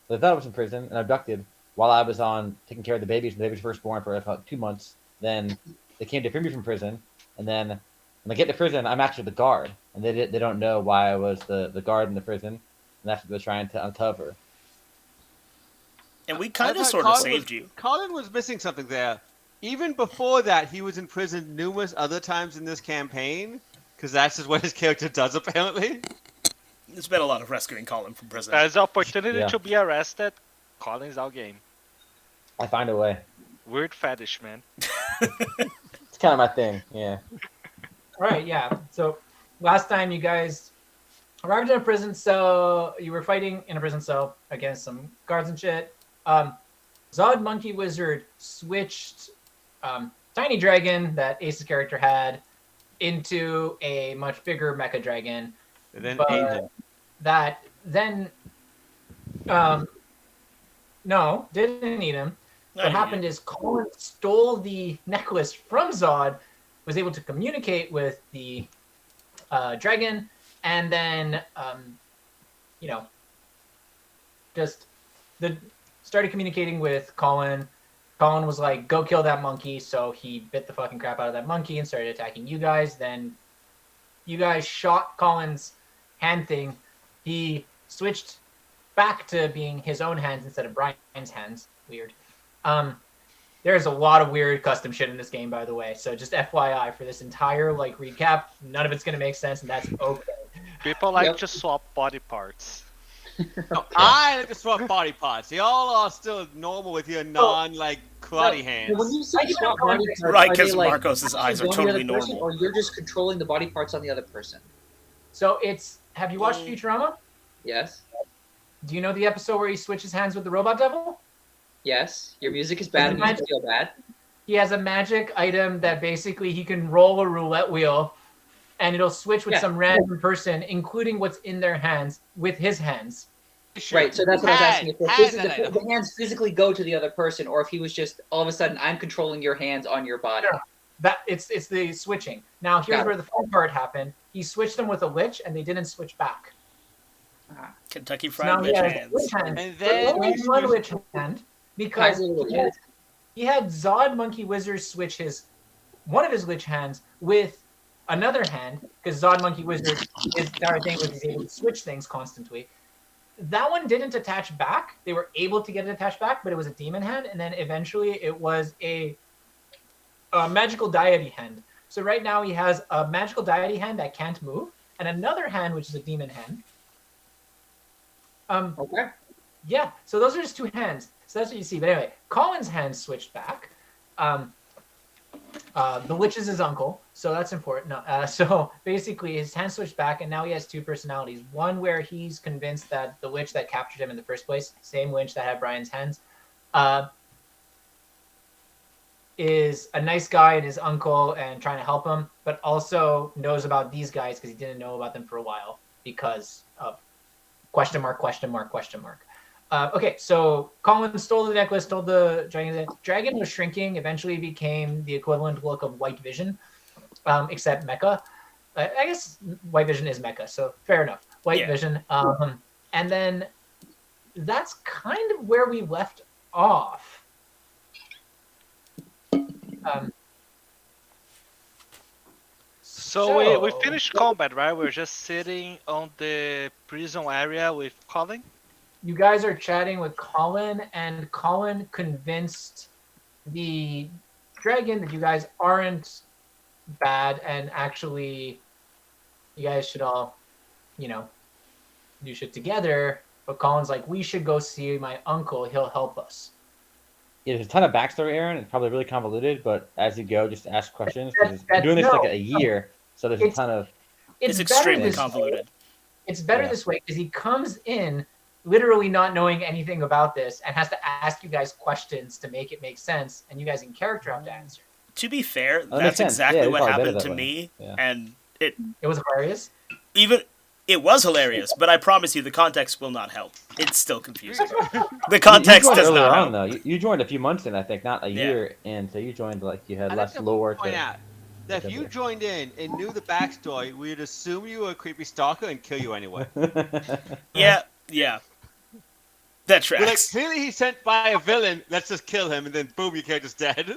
So they thought I was in prison and abducted while I was on taking care of the babies. The babies were first born for about 2 months. Then they came to free me from prison, and then when I get to prison, I'm actually the guard, and they don't know why I was the guard in the prison, and that's what they're trying to uncover. And we I kind of thought sort of saved you. Colin was missing something there. Even before that, he was in prison numerous other times in this campaign, because that's just what his character does, apparently. There's been a lot of rescuing Colin from prison. As opportunity Yeah. to be arrested, Colin's out game. I find a way. Weird fetish, man. It's kind of my thing. Yeah. All right, yeah. So last time you guys arrived in a prison cell, you were fighting in a prison cell against some guards and shit. Zod Monkey Wizard switched Tiny Dragon that Ace's character had into a much bigger mecha dragon. And then But Angel. that then no, didn't eat him. What happened is Colin stole the necklace from Zod, was able to communicate with the dragon, and then just started communicating with Colin. Colin was like, "Go kill that monkey," so he bit the fucking crap out of that monkey and started attacking you guys. Then you guys shot Colin's hand thing. He switched back to being his own hands instead of Brian's hands. Weird. There's a lot of weird custom shit in this game, by the way. So just FYI for this entire recap, none of it's gonna make sense, and that's okay. People like to swap body parts. No, I like to swap body parts. Y'all are still normal with your karate hands. When you say swap body parts, Right, are they, 'cause Marcos's eyes are going to the totally other person, normal. or you're just controlling the body parts on the other person. So it's. Have you watched Futurama? Yes. Do you know the episode where he switches hands with the robot devil? Yes. Your music is bad and you feel bad. He has a magic item that basically he can roll a roulette wheel, and it'll switch with some random person, including what's in their hands, with his hands. Right, so that's what I was asking. If the hands physically go to the other person, or if he was just all of a sudden, I'm controlling your hands on your body. Sure. That it's the switching. Now here's where the fun part happened. He switched them with a lich, and they didn't switch back. Kentucky So Fried now he Bitch has hands. lich hand. And then Only one lich hand because Guys, he had Zod Monkey Wizard switch one of his lich hands with another hand, because Zod Monkey Wizard, his entire thing was he's able to switch things constantly. That one didn't attach back. They were able to get it attached back, but it was a demon hand, and then eventually it was a magical deity hand. So right now he has a magical deity hand that can't move, and another hand which is a demon hand. Okay. Yeah, so those are just two hands. So that's what you see. But anyway, Colin's hand switched back. The witch is his uncle, so that's important. No, so basically, his hand switched back, and now he has two personalities. One where he's convinced that the witch that captured him in the first place, same witch that had Brian's hands, is a nice guy and his uncle and trying to help him, but also knows about these guys because he didn't know about them for a while because of question mark. Okay, so Colin stole the necklace, stole the dragon. The dragon was shrinking, eventually became the equivalent look of White Vision, except mecha. I guess White Vision is mecha, so fair enough. White Vision. And then that's kind of where we left off. So we finished combat, right? We're just sitting on the prison area with Colin. You guys are chatting with Colin, and Colin convinced the dragon that you guys aren't bad, and actually, you guys should all, do shit together. But Colin's like, we should go see my uncle. He'll help us. Yeah, there's a ton of backstory, Aaron. It's probably really convoluted, but as you go, just ask questions. We're doing this like a year, so there's a ton of... It's extremely convoluted. It's better this way, because he comes in literally not knowing anything about this and has to ask you guys questions to make it make sense, and you guys in character have to answer. To be fair, that's exactly what happened to me, and it was hilarious. It was hilarious, but I promise you the context will not help. It's still confusing. The context does not help. Though. You joined a few months in, I think, not a year in, so you joined like you had less lore point out that if you joined in and knew the backstory, we'd assume you were a creepy stalker and kill you anyway. Yeah. That We're like, tracks. clearly he's sent by a villain. Let's just kill him, and then boom, your character's dead.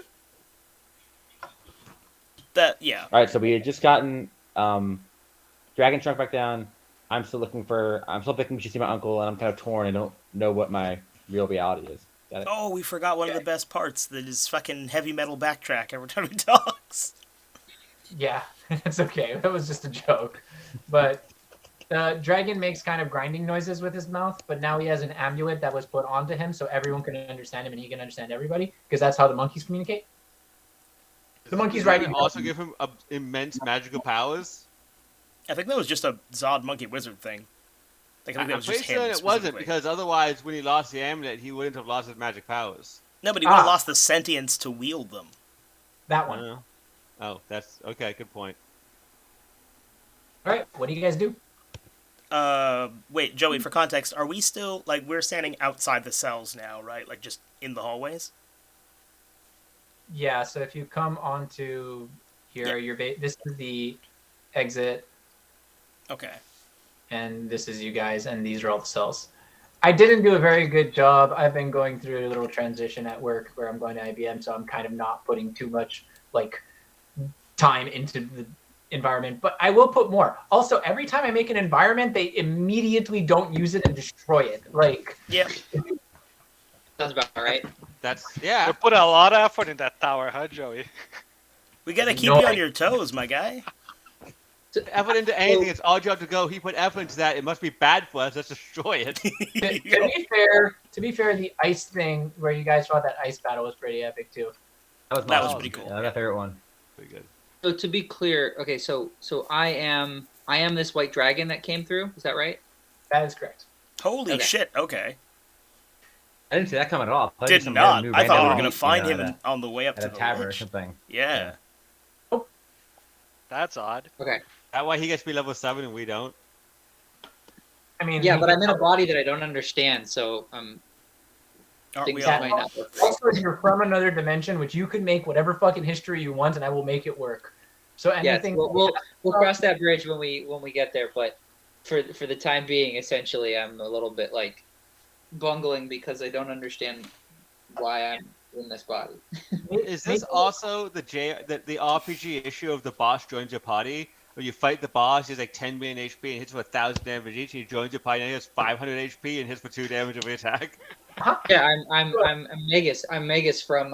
Yeah. All right, so we had just gotten Dragon shrunk back down. I'm still thinking we should see my uncle, and I'm kind of torn. I don't know what my real reality is. Got it? Oh, we forgot one of the best parts. That is fucking heavy metal backtrack every time he talks. Yeah, it's okay. That was just a joke. But the dragon makes kind of grinding noises with his mouth, but now he has an amulet that was put onto him so everyone can understand him and he can understand everybody, because that's how the monkeys communicate. The monkeys Does right that also give him immense magical powers? I think that was just a Zod monkey wizard thing. Like, I think that I'm was pretty just him. certain it wasn't, specifically. because otherwise, when he lost the amulet, he wouldn't have lost his magic powers. No, but he would have lost the sentience to wield them. That one. Oh, that's okay. Good point. All right, what do you guys do? Wait, Joey, for context, are we still, like, we're standing outside the cells now, right? Like, just in the hallways? Yeah, so if you come onto here, this is the exit, Okay. and this is you guys, and these are all the cells. I didn't do a very good job. I've been going through a little transition at work where I'm going to IBM, so I'm kind of not putting too much, like, time into the environment, but I will put more. Also, every time I make an environment, they immediately don't use it and destroy it. Like, Yeah. Sounds about right. That's You yeah. put a lot of effort in that tower, huh, Joey? We gotta keep No. you on your toes, my guy. Effort into anything. It's our job to go. He put effort into that. It must be bad for us. Let's destroy it. to be fair, the ice thing where you guys fought that ice battle was pretty epic too. That was awesome. pretty cool. Yeah, that's my favorite one. Pretty good. So to be clear, okay, so I am this white dragon that came through. Is that right? That is correct. Holy Okay. shit, okay. I didn't see that coming at all. I thought it was Did some not. random new I thought we were random gonna meat, find you know, him on the way up at to a the tavern or ledge. something. Yeah. That's odd. Okay. That's why he gets to be level 7 and we don't. I mean, Yeah, but I'm in a body that I don't understand, so Aren't things we that all? might not work. also, you're from another dimension, which you could make whatever fucking history you want, and I will make it work. So Yes, anything. we'll cross that bridge when we get there. But for the time being, essentially, I'm a little bit like bungling because I don't understand why I'm in this body. Is this also the RPG issue of the boss joins your party? Where you fight the boss, he's like 10 million HP and hits for 1,000 damage each. He joins your party and he has 500 HP and hits for 2 damage every attack. Yeah, I'm Magus. I'm Magus from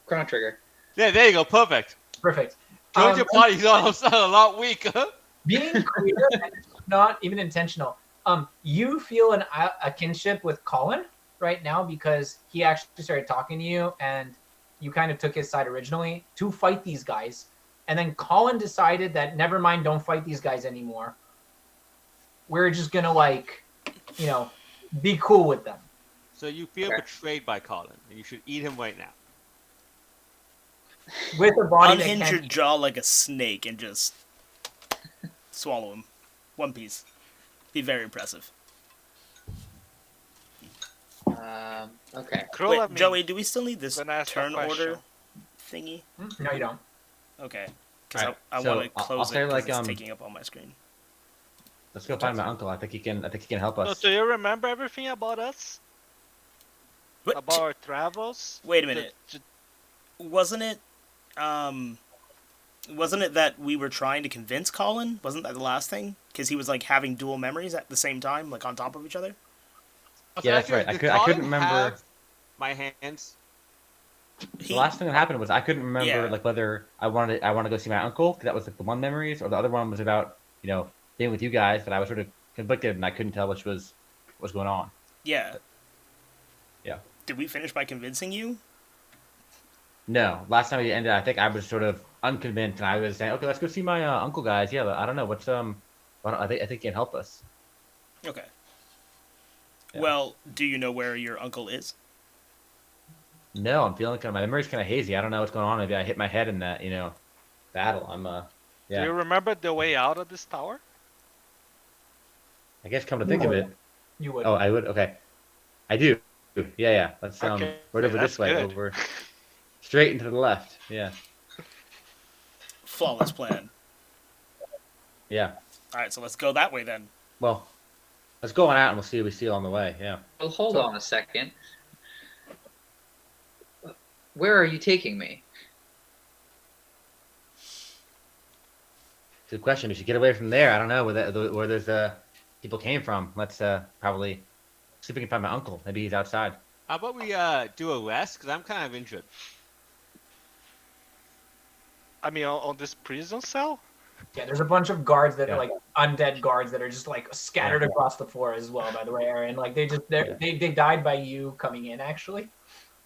Chrono Trigger. Yeah, there you go. Perfect. Perfect. Joins your party, he's also a lot weaker. Being clear, and it's not even intentional. You feel a kinship with Colin right now because he actually started talking to you, and you kind of took his side originally to fight these guys, and then Colin decided that never mind, don't fight these guys anymore. We're just gonna be cool with them. So you feel Okay. betrayed by Colin, and you should eat him right now. With a body that Unhinge your can't. jaw like a snake and just swallow him. One piece. Be very impressive. Okay. Cruel Wait, of me. Joey, do we still need this Gonna ask a turn question. order thingy? No, you don't. Okay. Because Alright, I so want to I'll close say, it because like, it's taking up all my screen. Let's go find my uncle. I think he can help So us. do you remember everything about us? What? About our travels? Wait a minute. Ju- Wasn't it that we were trying to convince Colin? Wasn't that the last thing? Because he was like having dual memories at the same time, like on top of each other? Yeah, that's right. I couldn't remember. My hands. The last thing that happened was I couldn't remember Yeah. like whether I wanted to go see my uncle, 'cause that was like the one memories, or the other one was about being with you guys. But I was sort of conflicted and I couldn't tell which was what's going on. Yeah. Yeah. Did we finish by convincing you? No, last time we ended, I think I was sort of unconvinced, and I was saying, okay, let's go see my uncle, guys. Yeah, but I don't know what's I think he can help us. Okay. Yeah. Well, do you know where your uncle is? No, I'm feeling my memory's kind of hazy. I don't know what's going on. Maybe I hit my head in that battle. I'm Do yeah. you remember the way out of this tower? I guess come to think of it. You would. Oh, I would. Okay, I do. Yeah. Let's Okay, right over that's this way, good. over straight into the left. Yeah. Flawless plan. Yeah. Alright, so let's go that way then. Well, Let's go on out and we'll see what we see on the way. Yeah. Well, hold on a second. Where are you taking me? Good question. We should get away from there. I don't know where there's people came from. Let's probably see if we can find my uncle. Maybe he's outside. How about we do a rest? Because I'm kind of injured. I mean, on this prison cell? Yeah, there's a bunch of guards that Yeah. are like undead guards that are just like scattered across the floor as well. By the way, Aaron, like they died by you coming in actually.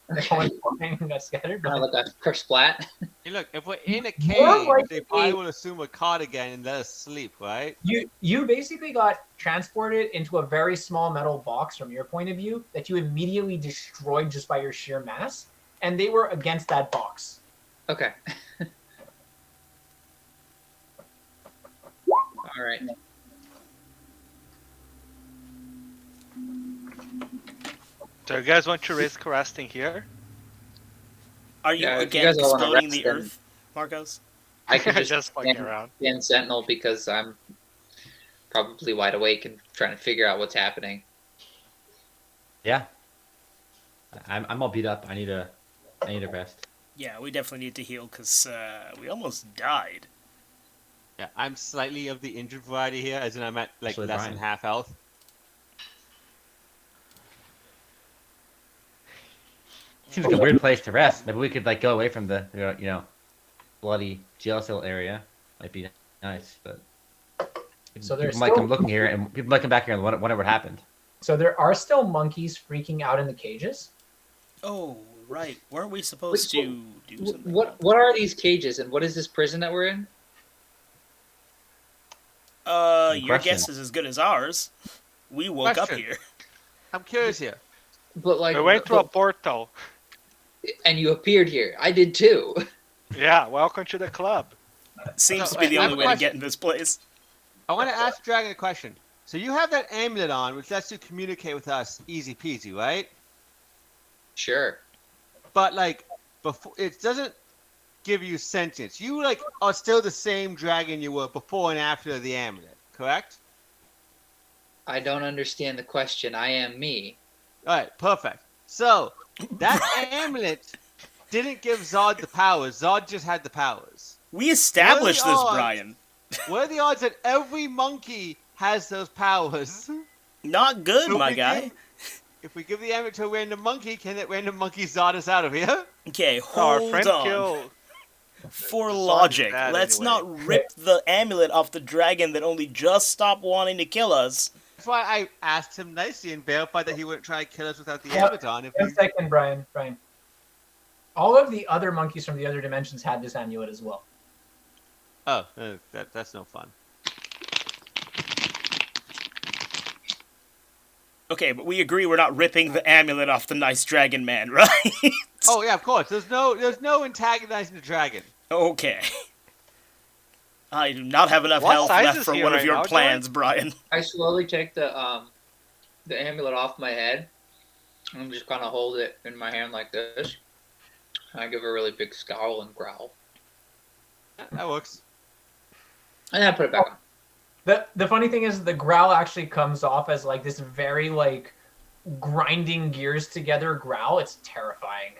They got scattered. Kind of like a kersplat. Hey, look, if we're in a More cage, like they probably a- will assume we're caught again and let us sleep, right? You basically got transported into a very small metal box from your point of view that you immediately destroyed just by your sheer mass, and they were against that box. Okay. All right. So you guys want to risk resting here? Are you Yeah, if you again guys all wanna exploding rest, the then- Earth, Marcos? I can just, Just fucking stand around. in Sentinel because I'm probably wide awake and trying to figure out what's happening. Yeah. I'm all beat up. I need a rest. Yeah, we definitely need to heal because we almost died. Yeah, I'm slightly of the injured variety here, as in I'm at like Actually, less Brian. than half health. Seems like a weird place to rest. Maybe we could like go away from the bloody jail cell area. Might be nice, but So there's people might come looking here, and people might come back here and wonder what happened. So there are still monkeys freaking out in the cages. Oh, right. Weren't we supposed Wait, to do something? What are these cages and what is this prison that we're in? Good Your question. guess is as good as ours. We woke up Question. here. I'm curious here. But like, We went through a portal. and you appeared here. I did too. Yeah, welcome to the club. Seems So, to be the I have only a way to question. get in this place. I want to ask Dragon a question. So you have that amulet on, which lets you communicate with us easy peasy, right? Sure. But like, before it doesn't give you sentience. You like are still the same dragon you were before and after the amulet, correct? I don't understand the question. I am me. All right, perfect. So that amulet didn't give Zod the powers. Zod just had the powers. We established What are this, the odds? Brian. What are the odds that every monkey has those powers? Not good, So my we guy. If we give the amulet to a random monkey, can that random monkey Zod us out of here? Okay, Our hold friend on. killed. For Zod is logic, bad let's anyway. not rip the amulet off the dragon that only just stopped wanting to kill us. That's why I asked him nicely and verified that he wouldn't try to kill us without the Yeah. amulet on. If One we... second, Brian. All of the other monkeys from the other dimensions had this amulet as well. Oh, that's no fun. Okay, but we agree we're not ripping the amulet off the nice dragon man, right? Oh yeah, of course. There's no antagonizing the dragon. Okay. I do not have enough What health size left is for he one of right your now, plans, Brian. I slowly take the amulet off my head. And just kind of hold it in my hand like this. And I give a really big scowl and growl. That works. And then I put it back on. The funny thing is the growl actually comes off as like this very like grinding gears together growl. It's terrifying.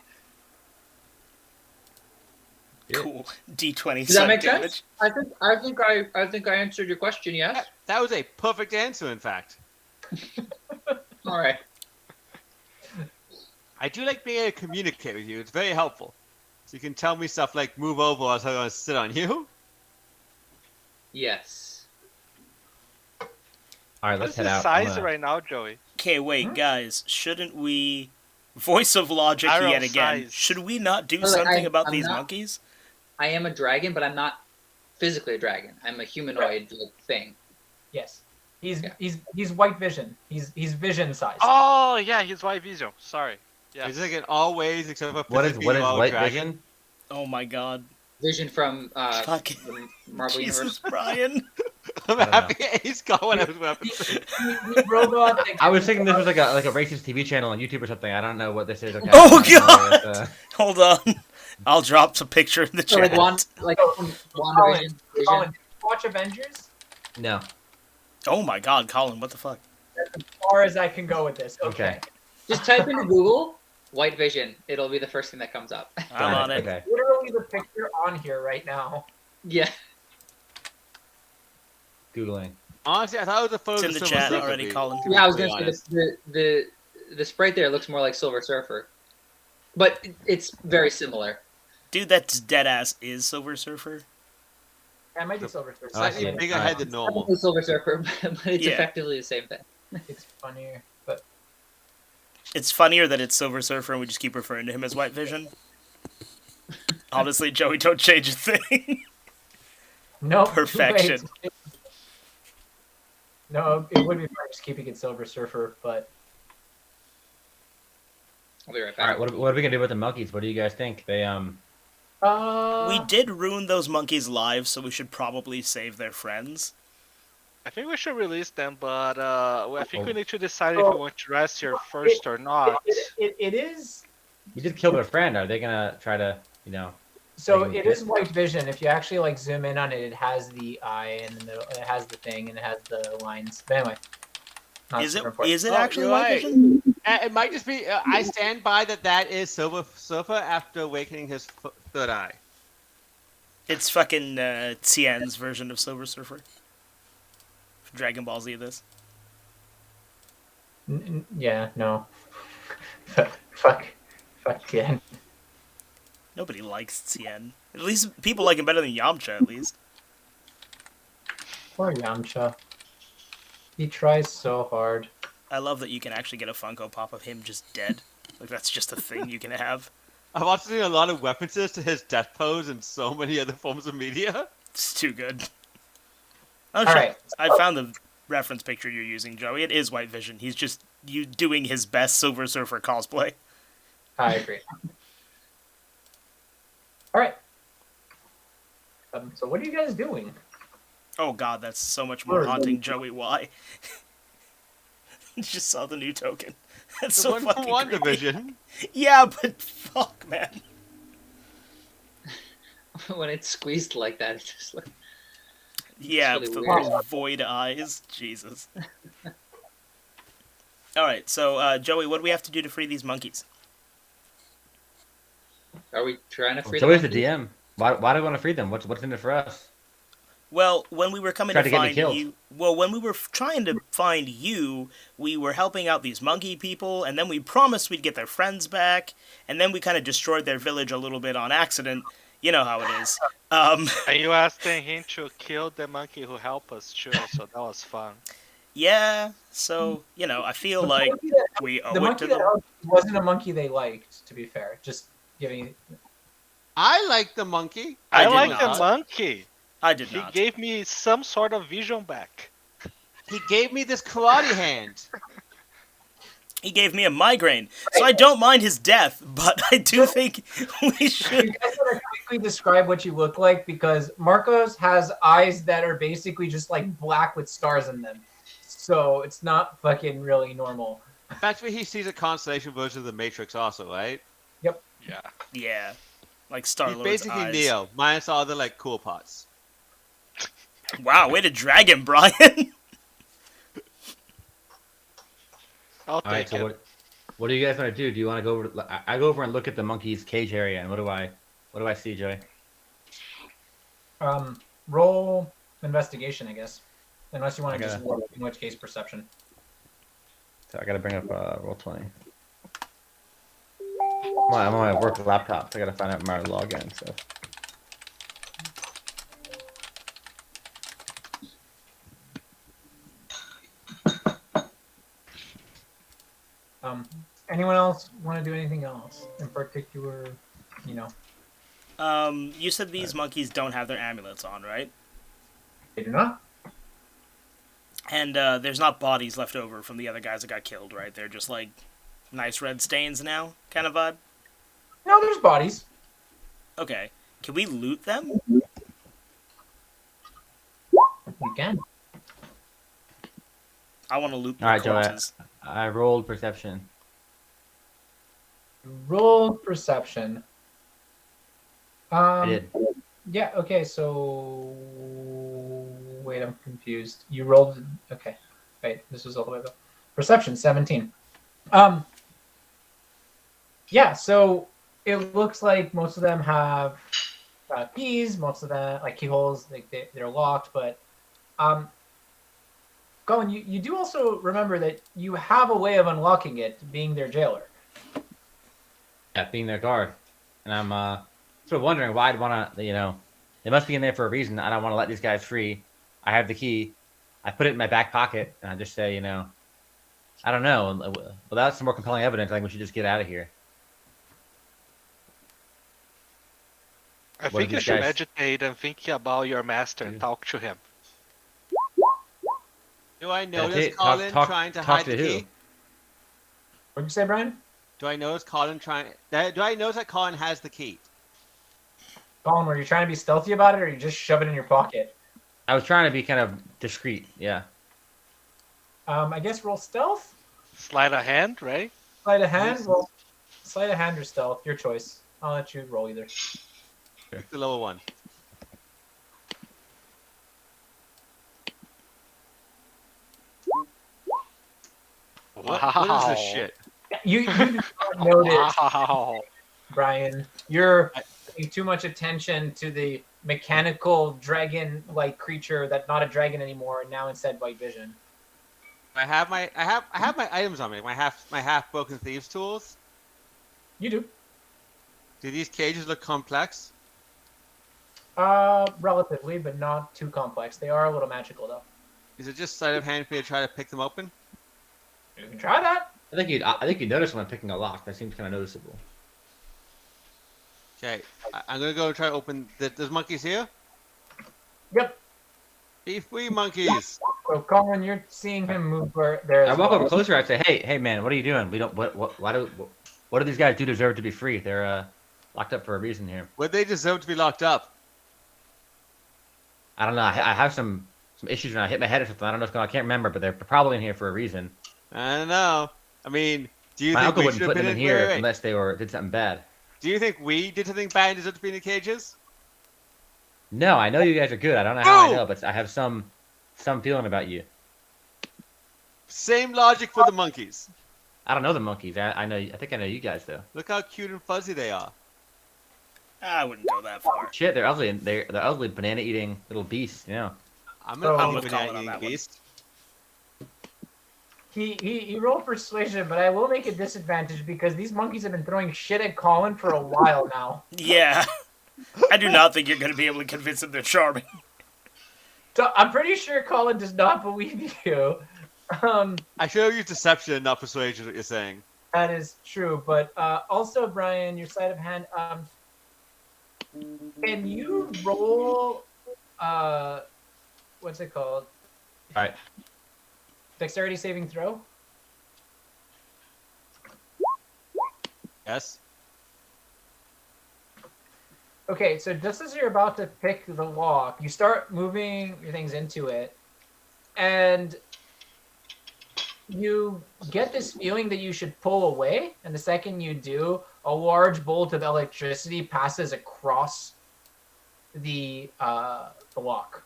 Cool. D20 Does that side make damage. sense? I think I answered your question. Yes. That was a perfect answer, in fact. All right. I do like being able to communicate with you. It's very helpful. So you can tell me stuff like move over or I'm going to sit on you. Yes. All right, What's let's head the out. size right now, Joey? Okay, wait, guys. Shouldn't we... Voice of logic Arrow yet again. size. Should we not do Well, like, something about I'm these not- monkeys? I am a dragon, but I'm not physically a dragon. I'm a humanoid thing. Yes. He's Yeah. he's white vision. He's vision sized. Oh, yeah, he's white vision. Sorry. Yeah. It's like in all ways except for What is physically you are a white dragon. vision? Oh my god. Vision from Fucking the Marvel Jesus, Universe. Brian. I'm I don't happy he's got one of his weapons. The robot that I was thinking this was like a racist TV channel on YouTube or something. I don't know what this is. Okay. Oh, I'm familiar God! with, Hold on. I'll drop some picture in the So chat. like WandaVision. Vision. Colin, watch Avengers. no. Oh my god, Colin, what the fuck? far as I can go with this. Okay. Just type into Google white vision. It'll be the first thing that comes up. I'm on it. Okay. Literally the picture on here right now. Yeah. Googling. Honestly, I thought it was a photo It's in of the Silver chat Surfer, already, to Colin. be Yeah, I was completely gonna say honest. the sprite there looks more like Silver Surfer, but it's very similar. Dude, that's dead ass is Silver Surfer. Yeah, it might be Silver Surfer. Slightly Okay. bigger Alright. head than normal. Definitely Silver Surfer, but it's Yeah. effectively the same thing. It's funnier, but It's funnier that it's Silver Surfer and we just keep referring to him as White Vision. Honestly, Joey, don't change a thing. no. Perfection. No, it would be fine just keeping it Silver Surfer, but I'll be right All back. right. What are we gonna do with the monkeys? What do you guys think? They We did ruin those monkeys' lives, so we should probably save their friends. I think we should release them, but I think we need to decide if Oh. we want to rest here first or not. it is. you just killed a friend. Are they gonna try to So Making it it is white vision. If you actually like zoom in on it, it has the eye and it has the thing and it has the lines. But anyway, not Is it super important. is it Oh, actually you're White right. Vision? It might just be. I stand by that is Silver Surfer after awakening his third eye. It's fucking Tien's version of Silver Surfer. Dragon Ball Z this. Yeah, no. fuck yeah. Nobody likes Tien. At least people like him better than Yamcha, at least. Poor Yamcha. He tries so hard. I love that you can actually get a Funko Pop of him just dead. Like, that's just a thing you can have. I've also seen a lot of references to his death pose in so many other forms of media. It's too good. Oh, shit. Alright. I found the reference picture you're using, Joey. It is White Vision. He's just doing his best Silver Surfer cosplay. I agree. Alright. So what are you guys doing? Oh god, that's so much more Word. haunting, Joey. Why? Just saw the new token. That's The so one fucking from One creepy. Division. Yeah, but fuck, man. When it's squeezed like that, it's just like Yeah, really with the weird. little void eyes. Jesus. Alright, so, Joey, what do we have to do to free these monkeys? are we trying to free It's the always the monkeys? DM. Why do we want to free them? What's in it for us? Well, when we were coming Tried to to get me find killed. you... Well, when we were trying to find you, we were helping out these monkey people, and then we promised we'd get their friends back, and then we kind of destroyed their village a little bit on accident. You know how it is. And you asking him to kill the monkey who helped us too, so that was fun. Yeah, so, you know, I feel The like monkey that- we owe the it monkey to that them. wasn't a monkey they liked, to be fair. Just giving. I like the monkey. I I did like not. the monkey. I did He not. gave me some sort of vision back. He gave me this karate hand. He gave me a migraine, so I don't mind his death, but I do think we should... You guys want to quickly describe what you look like because Marcos has eyes that are basically just like black with stars in them, so it's not fucking really normal. That's where he sees a constellation version of the Matrix, also, right? Yeah. Yeah, like He's Star-Lord's basically eyes. Neo, minus all the like cool parts. Wow, way to drag him, Brian! I'll All right. take So it. what do you guys want to do? Do you want to go over? I go over and look at the monkey's cage area, and what do I see, Joey? Roll investigation, I guess, unless you want I to just gotta- roll, in which case perception. So I gotta bring up Roll20. Come on, I'm on my work laptop. So I gotta find out my login. So Anyone else want to do anything else in particular? You know, You said these monkeys don't have their amulets on, right? they do not. And there's not bodies left over from the other guys that got killed, right? They're just like nice red stains now, kind of vibe. No, there's bodies. Okay, can we loot them? You can. I want to loot the All right, Joey. corpses. I rolled perception. Roll perception. I did. Yeah. Okay. So wait, I'm confused. You rolled. Okay. Wait. This was all the way up. Perception 17. Yeah, so it looks like most of them have keys. Most of them, like keyholes, they're locked. But Colin, you do also remember that you have a way of unlocking it, being their jailer. Yeah, being their guard, and I'm sort of wondering why I'd want to. They must be in there for a reason. I don't want to let these guys free. I have the key. I put it in my back pocket, and I just say, I don't know. Without some more compelling evidence, I think we should just get out of here. I What do think you these should guys- meditate and think about your master. Yeah. Talk to him. Do I notice Meditate, Colin talk trying to talk hide to the who? key? What'd you say, Brian? Do I notice Colin trying? Do I notice that Colin has the key? Colin, were you trying to be stealthy about it, or you just shove it in your pocket? I was trying to be kind of discreet. Yeah. I guess roll stealth. Slide a hand, right? Sleight of hand. Well, sleight of hand or stealth, your choice. I'll let you roll either. Pick the lower one. What is this shit? You do not notice, Wow. Brian. You're paying too much attention to the mechanical dragon-like creature that's not a dragon anymore, and now instead white vision. I have my items on me. My half broken thieves tools. You do. Do these cages look complex? Relatively, but not too complex. They are a little magical, though. Is it just sleight of hand for me to try to pick them open? You can try that. I think you'd notice when I'm picking a lock. That seems kind of noticeable. Okay, I'm gonna go try to open. There's monkeys here. Yep. Be free, monkeys. So, Colin, you're seeing him move where there. I walk over closer. I say, "Hey, man, what are you doing? We don't. What do these guys do deserve to be free? They're locked up for a reason here. Would they deserve to be locked up? I don't know. I have some issues when I hit my head or something. I don't know what's going on. I can't remember, but they're probably in here for a reason. I don't know. I mean, do you My think uncle we wouldn't should have put been them in in here here? unless they did something bad. Do you think we did something bad and deserve to be in the cages? No, I know you guys are good. I don't know how I No! know, but I have some feeling about you. Same logic for the monkeys. I don't know the monkeys. I know. I think I know you guys though. Look how cute and fuzzy they are. I wouldn't go that far. Shit, they're ugly. And they're ugly banana eating little beasts. I'm So- an I'm with ugly Colin banana on eating that one. beast. He rolled persuasion, but I will make a disadvantage because these monkeys have been throwing shit at Colin for a while now. Yeah. I do not think you're going to be able to convince them they're charming. So I'm pretty sure Colin does not believe you. I should have used deception and not persuasion. Is what you're saying? That is true, but also Brian, your sleight of hand. Can you roll? What's it called? All right. Dexterity saving throw. Yes. Okay, so just as you're about to pick the lock, you start moving your things into it, and you get this feeling that you should pull away, and the second you do, a large bolt of electricity passes across the lock.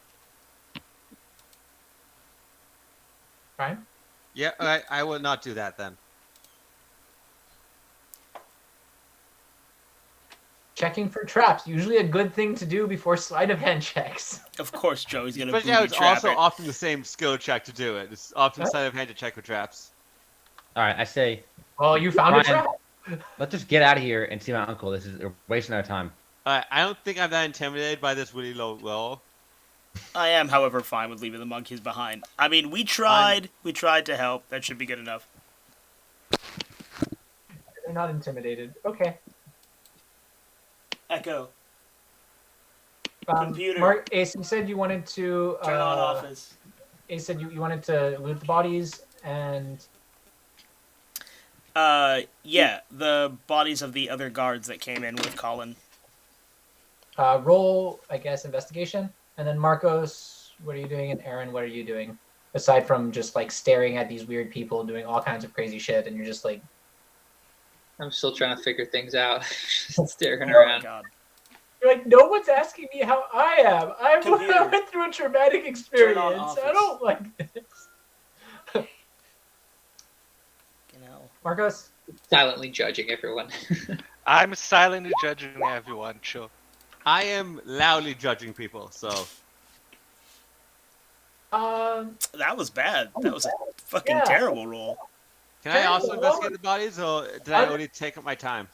Right? Yeah. All right. I will not do that then. Checking for traps, usually a good thing to do before sleight of hand checks. Of course, Joey's going to But yeah, booby it's trap also it. often the same skill check to do it. It's often Huh? sleight of hand to check for traps. All right. I say, Well, you found a Brian, trap. let's just get out of here and see my uncle. We're wasting our time. All right. I don't think I'm that intimidated by this really low roll. I am, however, fine with leaving the monkeys behind. I mean, we tried. We tried to help. That should be good enough. They're not intimidated. Okay. Echo. Computer. Mark, Ace, you said you wanted to. Turn on office. Ace said you wanted to loot the bodies and. Yeah, the bodies of the other guards that came in with Colin. Roll, I guess, investigation. And then Marcos, what are you doing? And Aaron, what are you doing? Aside from just like staring at these weird people doing all kinds of crazy shit, and you're just like, I'm still trying to figure things out. Just staring Oh my around. god. you're like, no one's asking me how I am. I Computer. went through a traumatic experience. Turn on office. I don't like this. Marcos? Silently judging everyone. I'm silently judging everyone. Sure. I am loudly judging people, so That was bad. That was a fucking Yeah. terrible roll. can I Turns also out- investigate the bodies, or did I only take up my time?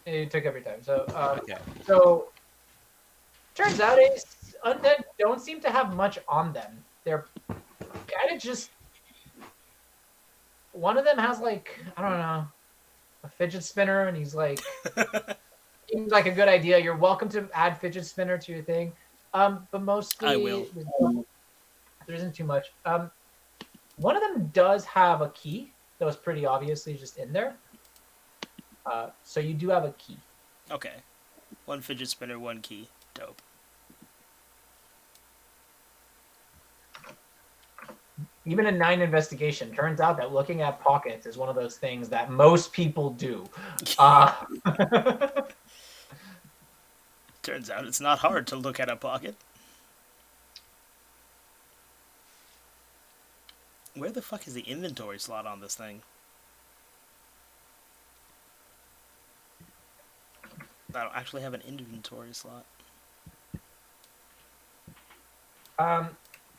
It took every time. So, Okay. so turns out undead don't seem to have much on them. They're kind of just. One of them has like I don't know, a fidget spinner, and he's like, seems like a good idea. You're welcome to add fidget spinner to your thing, but mostly I will. there isn't too much. One of them does have a key that was pretty obviously just in there. So you do have a key. Okay. 1 fidget spinner, 1 key. Dope. Even a 9 investigation turns out that looking at pockets is one of those things that most people do. Turns out it's not hard to look at a pocket. Where the fuck is the inventory slot on this thing? I don't actually have an inventory slot.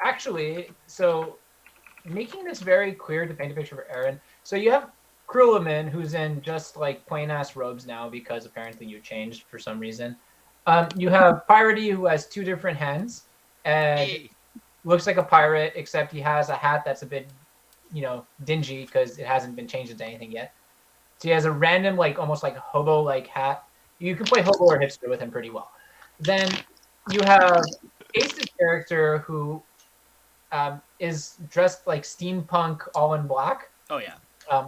Actually, so making this very clear to paint a picture for Aaron. So you have Krullaman, who's in just like plain ass robes now because apparently you changed for some reason. You have Piratey, who has 2 different hands and looks like a pirate, except he has a hat that's a bit, dingy because it hasn't been changed into anything yet. So he has a random, like almost like hobo-like hat. You can play hobo or hipster with him pretty well. Then you have Ace's character, who is dressed like steampunk, all in black. Oh yeah.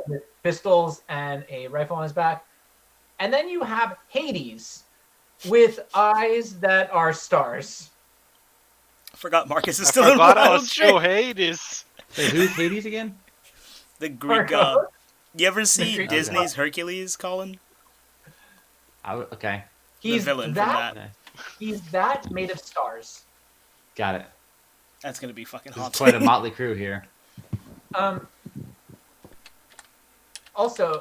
With pistols and a rifle on his back. And then you have Hades with eyes that are stars. I forgot Marcus is I still in forgot I Wild was Shape. still Hades. Wait, who's Hades again? The Greek god. You ever see Greek Disney's Hercules, Colin? Okay, He's the villain that, from that. He's that made of stars. got it. That's gonna be fucking This is hot. quite a motley crew here. Also,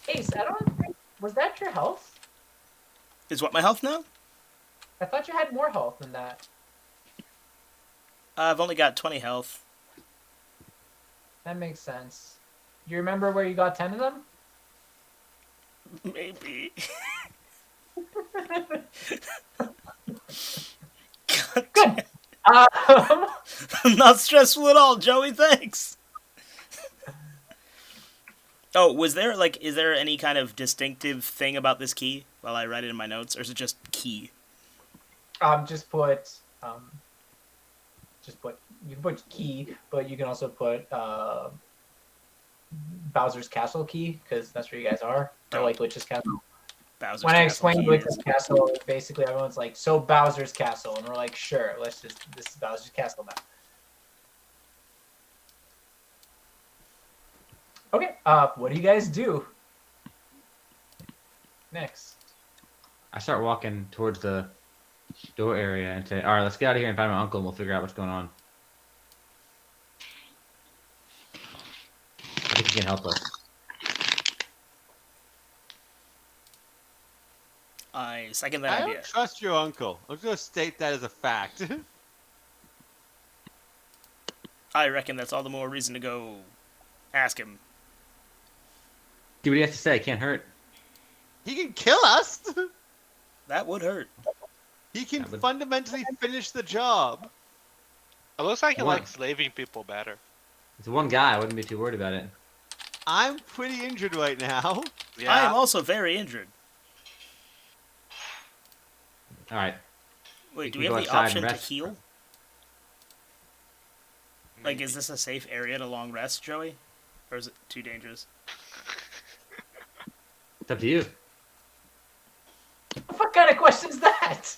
Ace, was that your health? Is what my health now? I thought you had more health than that. I've only got 20 health. That makes sense. Do you remember where you got 10 of them? Maybe. Good. Not stressful at all, Joey. Thanks. Oh, is there any kind of distinctive thing about this key while I write it in my notes, or is it just key? Just put you can put key, but you can also put Bowser's Castle key, because that's where you guys are. Or like Witch's Castle. Bowser's When I Castle explained key Witch's is- Castle, basically everyone's like, so Bowser's Castle, and we're like, sure, this is Bowser's Castle now. Okay, what do you guys do next? I start walking towards the door area and say, all right, let's get out of here and find my uncle and we'll figure out what's going on. I think he can help us. I second that I idea. don't trust your uncle. I'm just gonna state that as a fact. I reckon that's all the more reason to go ask him. See what he has to say. Can't hurt. He can kill us. That would hurt. He can That would- fundamentally finish the job. It looks like he What? likes slaving people better. It's one guy. I wouldn't be too worried about it. I'm pretty injured right now. Yeah. I am also very injured. All right. Wait, You do can we go have the outside option and to rest. heal? Like, is this a safe area to long rest, Joey? Or is it too dangerous? It's up to you. What kind of question is that?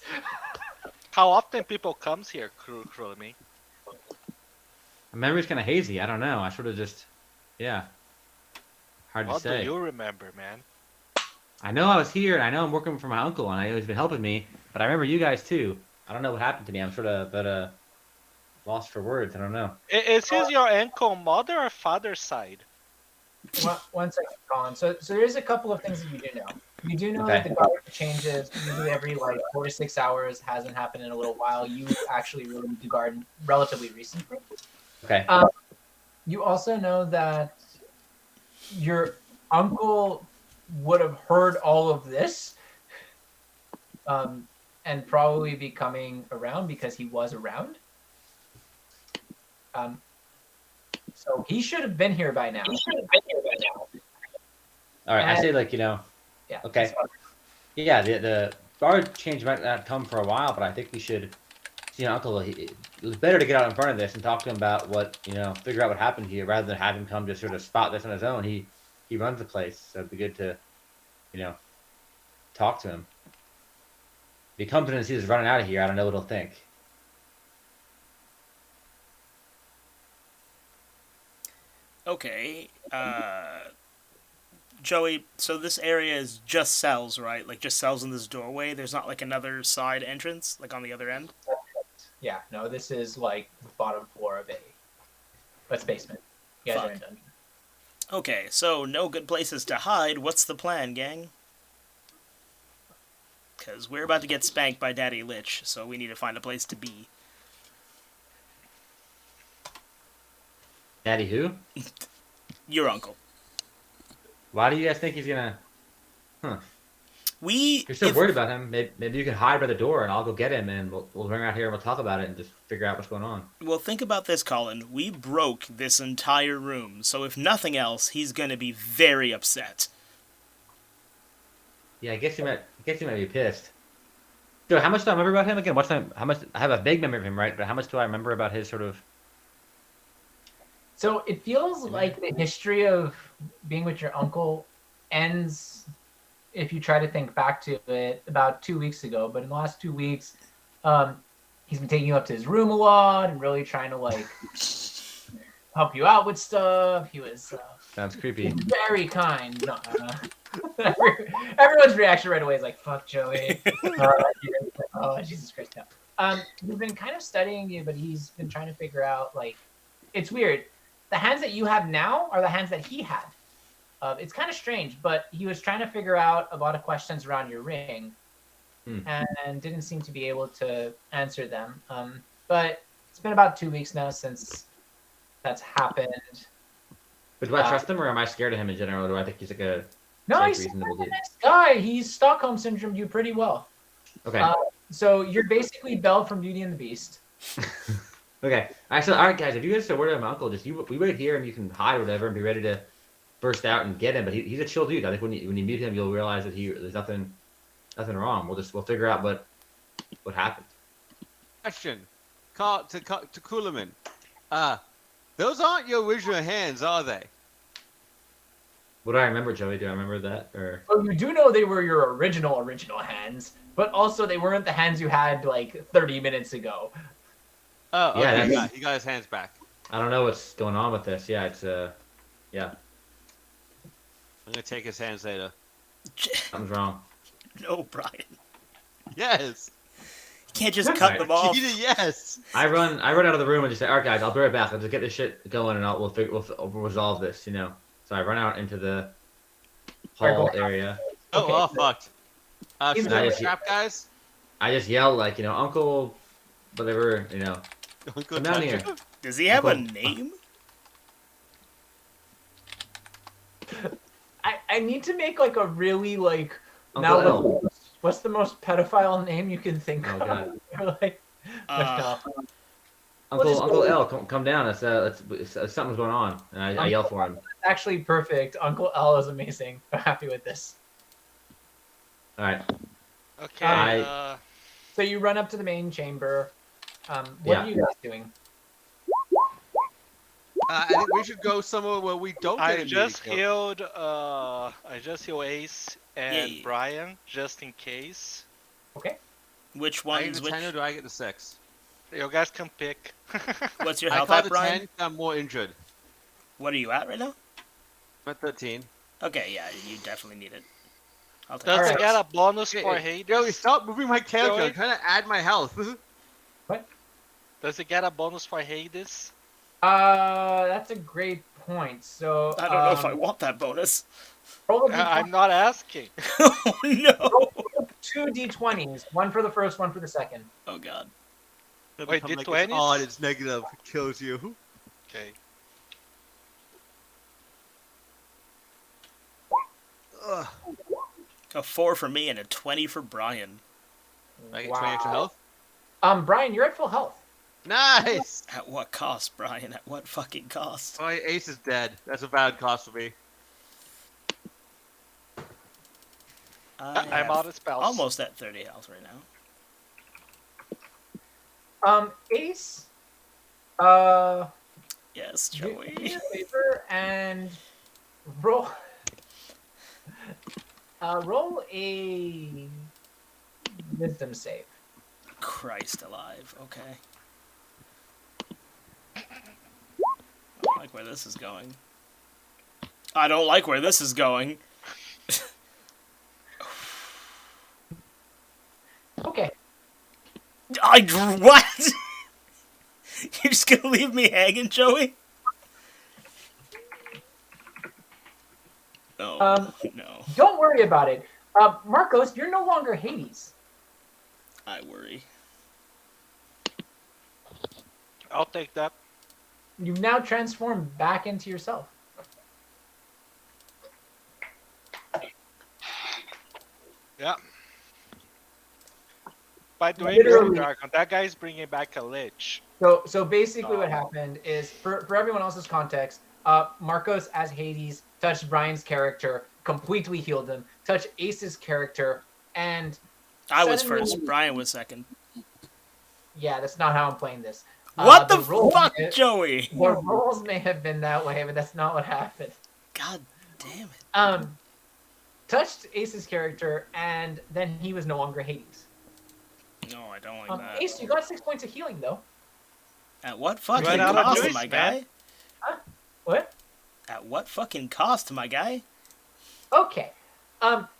How often people comes here, Krulimi? My memory's kind of hazy. I don't know. I sort of just, yeah. Hard to What do say. you remember, man? I know I was here, and I know I'm working for my uncle, and I know he's been helping me. But I remember you guys too. I don't know what happened to me. I'm sort of lost for words. I don't know. Is his your uncle mother or father's side? one second, Colin. So there's a couple of things that you do know. You do know that Okay. the guard changes usually every like 4 to 6 hours. Hasn't happened in a little while. You actually relieved the guard relatively recently. Okay. You also know that your uncle would have heard all of this, and probably be coming around because he was around. So he should have been here by now. All right. I And- say like Yeah. Okay. that's fine. Yeah. The guard change might not come for a while, but I think we should. Uncle, it was better to get out in front of this and talk to him about what figure out what happened here rather than have him come just sort of spot this on his own. He runs the place, so it'd be good to talk to him. If he comes in and sees us running out of here, I don't know what he'll think. Okay. Joey, so this area is just cells, right? Like just cells in this doorway. There's not like another side entrance, like on the other end. Yeah, no, this is like the bottom floor of a basement. You guys are in dungeon. Okay, so no good places to hide. What's the plan, gang? Because we're about to get spanked by Daddy Lich, so we need to find a place to be. Daddy who? Your uncle. Why do you guys think he's gonna? We. You're so worried about him. Maybe you can hide by the door, and I'll go get him, and we'll bring him out here and we'll talk about it and just figure out what's going on. Well, think about this, Colin. We broke this entire room, so if nothing else, he's gonna be very upset. Yeah, I guess you might be pissed. So, how much do I remember about him again? How much? I have a vague memory of him, right? But how much do I remember about his sort of? So it feels like the history of being with your uncle ends, if you try to think back to it, about 2 weeks ago. But in the last 2 weeks, he's been taking you up to his room a lot and really trying to like help you out with stuff. He was Sounds creepy. very kind. No, everyone's reaction right away is like, "Fuck Joey." Oh, Jesus Christ! No. He's been kind of studying you, but he's been trying to figure out like, it's weird. The hands that you have now are the hands that he had. It's kind of strange, but he was trying to figure out a lot of questions around your ring, and didn't seem to be able to answer them. But it's been about 2 weeks now since that's happened. But do I trust him, or am I scared of him in general? Or do I think he's like a No, he's a reasonable dude? nice guy. He's Stockholm syndrome you pretty well. Okay. So you're basically Belle from Beauty and the Beast. Okay. All right, guys. If you guys are worried about my uncle, we wait here and you can hide or whatever and be ready to burst out and get him. But he's a chill dude. I think when you meet him, you'll realize that there's nothing wrong. We'll figure out what happened. Question, to Kuhlman. Those aren't your original hands, are they? What do I remember, Joey? Do I remember that or? Well, you do know they were your original hands, but also they weren't the hands you had like 30 minutes ago. Oh, Yeah, okay, he got his hands back. I don't know what's going on with this. Yeah, it's yeah. I'm gonna take his hands later. Something's wrong. No, Brian. Yes. You can't just cut them off. Yes. I run out of the room and just say, "All right, guys, I'll be right back. I'll just get this shit going and we'll resolve this." So I run out into the hall area. Oh, fucked. Is Should there I a- trap, guys? I just yell like, Uncle, whatever, Uncle come down Touch. here. Does he have a Uncle- name? I need to make like a really like Uncle L. what's the most pedophile name you can think Oh, of? God. Or, like, Uh, Uncle L, come down. Something's going on, and I yell for him. actually perfect. Uncle L is amazing. I'm happy with this. All right. Okay. So you run up to the main chamber. What Yeah. are you guys doing? I think we should go somewhere where we don't get I immediately just killed. healed. I just healed Ace and Yay. Brian just in case. Okay. which I get one's the which? 10 or do I get the 6? You guys can pick. What's your I health caught at, the Brian? 10. I'm more injured. What are you at right now? I'm at 13. Okay, yeah, you definitely need it. I'll take Does it. Alright. it get a bonus for Joey, Hades? stop moving my character. Joey? I'm trying to add my health. Does it get a bonus for Hades? That's a great points. So I don't know if I want that bonus. roll a d20. I'm not asking. Oh no! Roll 2 d20s, one for the first, one for the second. Oh god. It'll Wait, become did like 20s? it's odd, it's negative, it kills you. Okay. Ugh. A 4 for me and a 20 for Brian. I get 20 extra health. Brian, you're at full health. Nice! At what cost, Brian? At what fucking cost? My ace is dead. That's a bad cost for me. I I'm have out of spells. almost at 30 health right now. Ace, Yes, do me Joey. a favor and roll. Roll a wisdom save. Christ alive. Okay. I don't like where this is going. I don't like where this is going. Okay. What? You're just gonna leave me hanging, Joey? Oh, no. Don't worry about it. Marcos, you're no longer Hades. I worry. I'll take that. You've now transformed back into yourself. Yeah. By the way, Literally. Mr. Dragon, that guy's bringing back a lich. So basically what happened is, for everyone else's context, Marcos as Hades touched Brian's character, completely healed him, touched Ace's character, and I was suddenly- first. Brian was second. yeah, that's not how I'm playing this. What the roles fuck, may- Joey? The roles may have been that way, but that's not what happened. God damn it. Touched Ace's character, and then he was no longer Hades. No, I don't like that. Ace, you got 6 points of healing, though. At what fucking Right out of cost, choice, my man. guy? What? At what fucking cost, my guy? Okay.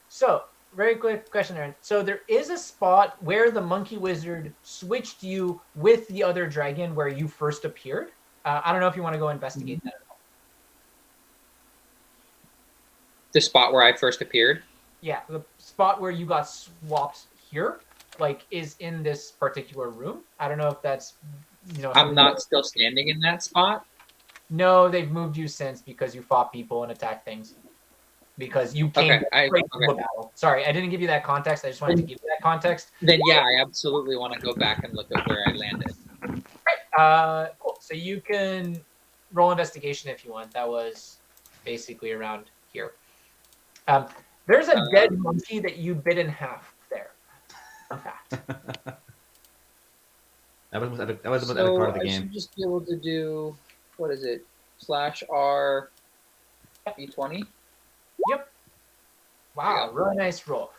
So, very quick question, Aaron. So there is a spot where the monkey wizard switched you with the other dragon where you first appeared. I don't know if you want to go investigate that at all. The spot where I first appeared. Yeah, the spot where you got swapped here, like, is in this particular room. I don't know if that's, I'm not still standing in that spot. No, they've moved you since because you fought people and attacked things. Because you came straight from the battle. Sorry, I didn't give you that context. I just wanted to give you that context. Then yeah, I absolutely want to go back and look at where I landed. Cool. So you can roll investigation if you want. That was basically around here. There's a dead monkey that you bit in half there. In fact. That was the most epic So part of the I game. should just be able to do, what is it? /R D20. Yep. Wow, really nice roll.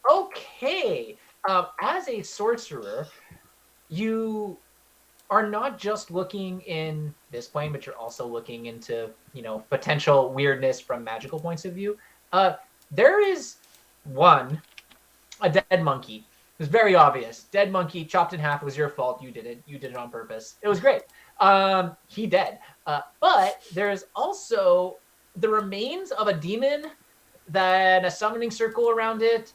Okay. As a sorcerer, you are not just looking in this plane, but you're also looking into, potential weirdness from magical points of view. There is a dead monkey. It was very obvious. Dead monkey, chopped in half. It was your fault. You did it. You did it on purpose. It was great. He dead. But there's also the remains of a demon, that a summoning circle around it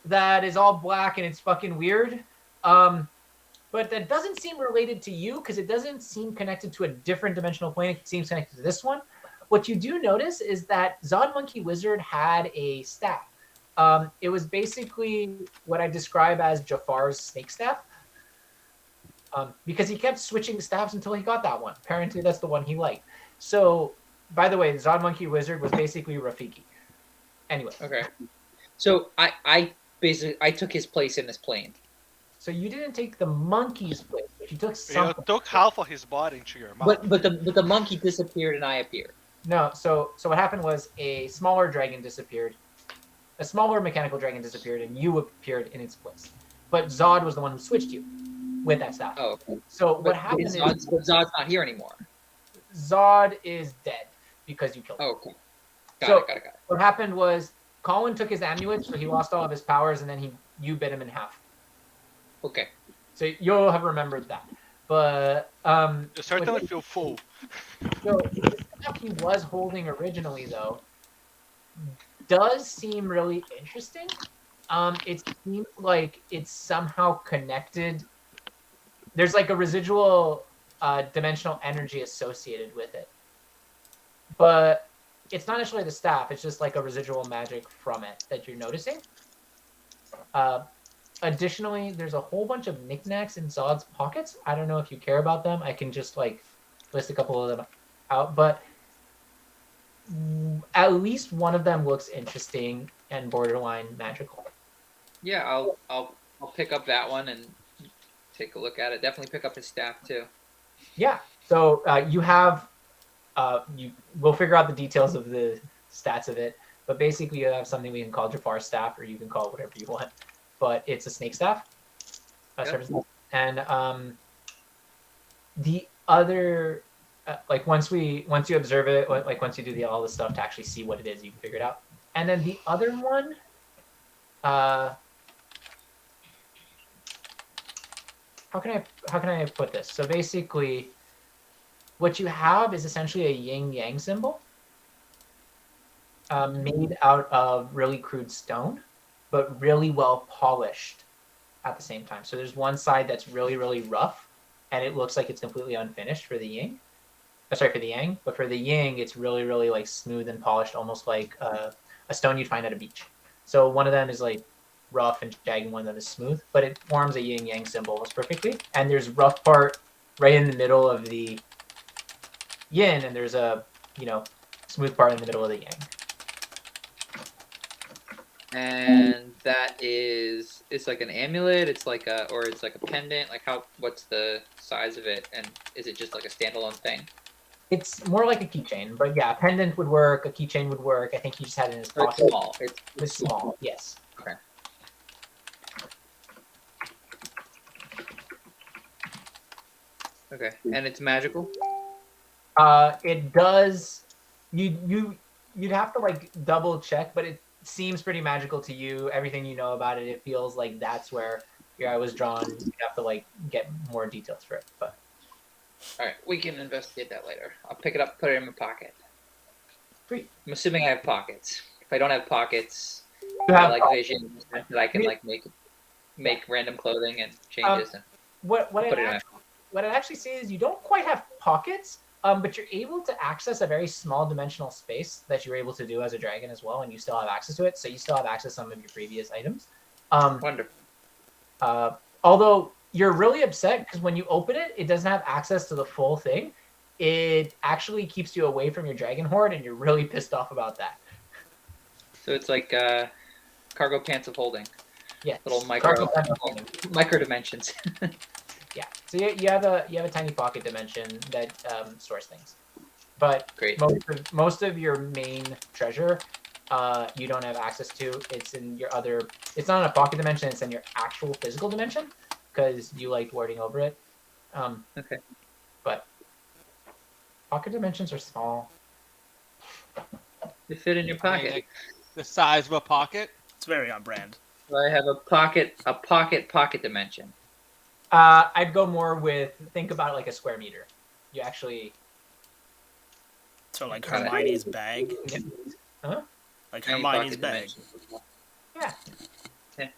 that is all black and it's fucking weird. But that doesn't seem related to you because it doesn't seem connected to a different dimensional plane. It seems connected to this one. What you do notice is that Zod Monkey Wizard had a staff. It was basically what I describe as Jafar's snake staff. Because he kept switching staffs until he got that one. Apparently that's the one he liked. So, by the way, Zod Monkey Wizard was basically Rafiki. Anyway. Okay. So I took his place in this plane. So you didn't take the monkey's place, but you took You something. took half of his body into your mouth. But the monkey disappeared and I appeared. No, so what happened was a smaller dragon disappeared. A smaller mechanical dragon disappeared, and you appeared in its place. But Zod was the one who switched you with that staff. Oh. Okay. So But what happened is Zod's not here anymore. Zod is dead because you killed him. Oh, okay. Got it. What happened was Colin took his amulet, so he lost all of his powers, and then you bit him in half. Okay. So you'll have remembered that. But You certainly feel full. So staff he was holding originally, though, does seem really interesting. It seems like it's somehow connected. There's like a residual dimensional energy associated with it, but it's not necessarily the staff. It's just like a residual magic from it that you're noticing. Additionally, there's a whole bunch of knickknacks in Zod's pockets. I don't know if you care about them. I can just like list a couple of them out, but at least one of them looks interesting and borderline magical. Yeah, I'll pick up that one and take a look at it. Definitely pick up his staff too. Yeah. So you have we'll figure out the details of the stats of it, but basically you have something we can call Jafar's staff, or you can call it whatever you want. But it's a snake staff, Yep. and the other, like once you observe it, like once you do all the stuff to actually see what it is, you can figure it out. And then the other one, how can I put this? So basically, what you have is essentially a yin yang symbol, made out of really crude stone, but really well polished at the same time. So there's one side that's really, really rough, and it looks like it's completely unfinished for the yin. Sorry, for the yang, but for the yin, it's really, really like smooth and polished, almost like a stone you'd find at a beach. So one of them is like rough and jagged, one of them is smooth, but it forms a yin yang symbol almost perfectly. And there's rough part right in the middle of the yin, and there's a smooth part in the middle of the yang. And that is, it's like an amulet. It's like it's like a pendant. Like what's the size of it? And is it just like a standalone thing? It's more like a keychain, but yeah, a pendant would work. A keychain would work. I think he just had it in his Or pocket. it's small. It's small. Yes. Okay. Okay, and it's magical. It does. You'd have to like double check, but it seems pretty magical to you. Everything you know about it, it feels like that's where your eye was drawn. You have to like get more details for it, but. All right, we can investigate that later. I'll pick it up, put it in my pocket. Sweet. I'm assuming I have pockets. If I don't have pockets, You I have like vision that I can like make random clothing and changes and what put it in my I'd actually say is you don't quite have pockets, but you're able to access a very small dimensional space that you're able to do as a dragon as well, and you still have access to it. So you still have access to some of your previous items. Wonderful. Although you're really upset because when you open it, it doesn't have access to the full thing. It actually keeps you away from your dragon horde, and you're really pissed off about that. So it's like cargo pants of holding. Yeah, Little micro dimensions. Yeah, so you have a tiny pocket dimension that stores things, but Great. most of your main treasure, you don't have access to. It's in your other. It's not in a pocket dimension. It's in your actual physical dimension because you like wording over it. Okay. But pocket dimensions are small. They fit in your I mean, pocket. like, the size of a pocket. It's very on brand. So I have a pocket dimension. I'd go more with think about it like a square meter. You actually. So like Got it. Hermione's bag. Huh? Like Tiny Hermione's pocket bag. dimension. Yeah. Yeah.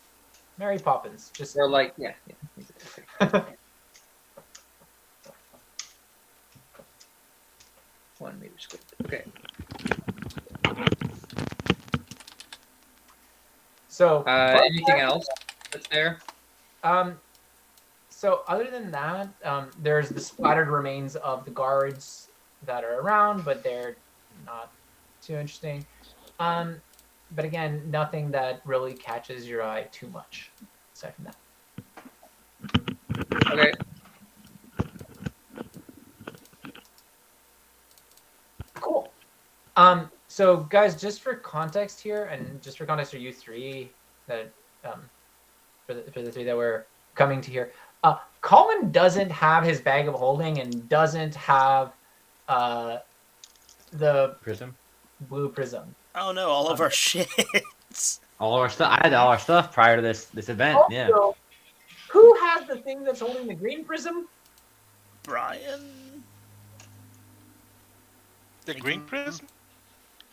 Mary Poppins. Just Or like yeah. Okay. 1 meter squared. Okay. so. Anything else that's there? So other than that, there's the splattered remains of the guards that are around, but they're not too interesting. But again, nothing that really catches your eye too much, aside from that. Okay. Cool. So guys, just for context here, and just for context for you three, that for the three that were coming to here, Colin doesn't have his bag of holding and doesn't have the Prism. blue prism. Oh no, all of our shit. All our stuff. I had all our stuff prior to this event. Also, Yeah. who has the thing that's holding the green prism? Brian. The green prism?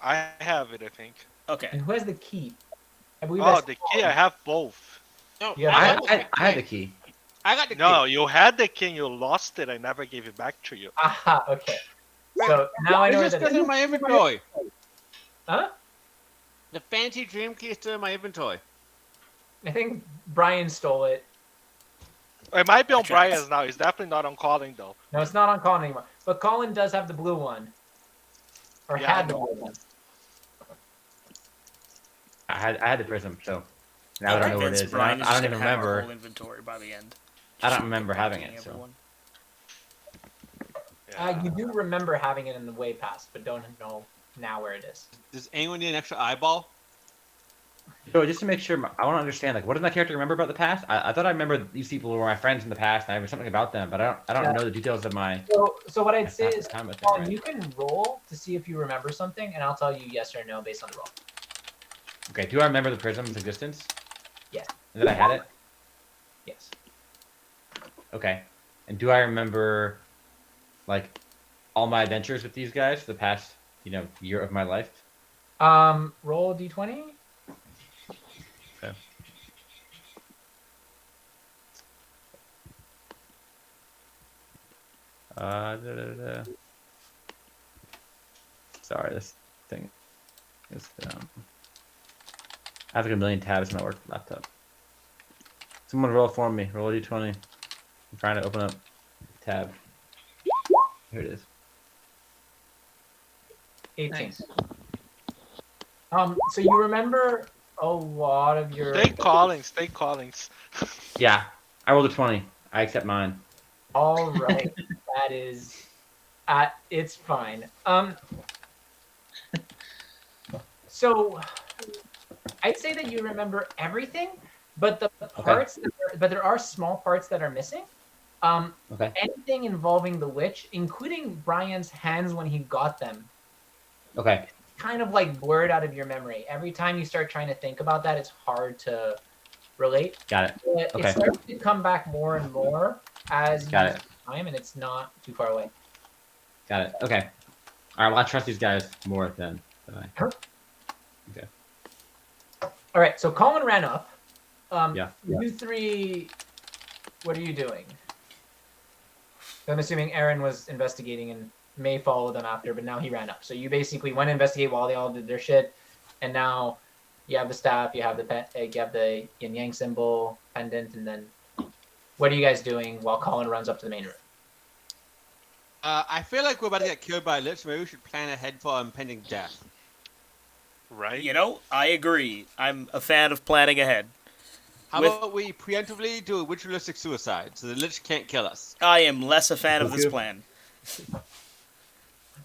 I have it, I think. Okay. And who has the key? I believe Oh, that's the key, I have both. No, You have I, what? got I had the key. I got the No, key. you had the king, you lost it. I never gave it back to you. Aha, okay. So now I know where It's just that still in my inventory. Huh? The fancy dream key is still in my inventory. I think Brian stole it. It might be on Okay. Brian's now. He's definitely not on calling though. No, it's not on Colin anymore. But Colin does have the blue one. Or Yeah, I had the know. blue one. I had the prism, so now I I'm don't know where it convinced is. Brian And is I just don't even gonna have our remember. whole inventory by the end. I don't remember having Picking it. So everyone. You do remember having it in the way past, but don't know now where it is. Does anyone need an extra eyeball? So just to make sure, I want to understand, like, what does my character remember about the past? I thought I remember these people were my friends in the past, and I remember something about them, but I don't Yeah. know the details of my So what I'd say past is, time with them. Colin, Right? you can roll to see if you remember something, and I'll tell you yes or no based on the roll. Okay, do I remember the prism's existence? Yeah. And that I had it? Yes. Okay. And do I remember, like, all my adventures with these guys for the past, year of my life? Roll a d20. Okay. Sorry, this thing is I have like a million tabs on my work laptop. Someone roll for me. Roll a d20. I'm trying to open up tab. Here it is. 18. Nice. So you remember a lot of your. Stay callings. Yeah, I rolled a 20. I accept mine. All right, that is, it's fine. So I'd say that you remember everything, but the parts, but there are small parts that are missing. Okay. Anything involving the witch, including Brian's hands when he got them, Okay. kind of like blurred out of your memory. Every time you start trying to think about that, it's hard to relate. Got it. It Okay. starts to come back more and more as Got you it. use time, and it's not too far away. Got it. Okay. All right. Well, I trust these guys more than I. Sure. Okay. All right, so Colin ran up. Yeah. You three, what are you doing? I'm assuming Aaron was investigating and may follow them after, but now he ran up. So you basically went to investigate while they all did their shit, and now you have the staff, you have the you have the yin yang symbol pendant, and then what are you guys doing while Colin runs up to the main room? I feel like we're about to get killed by a lich. Maybe we should plan ahead for our impending death. Right? I agree. I'm a fan of planning ahead. How With- about we preemptively do a ritualistic suicide so the lich can't kill us? I am less a fan of this plan.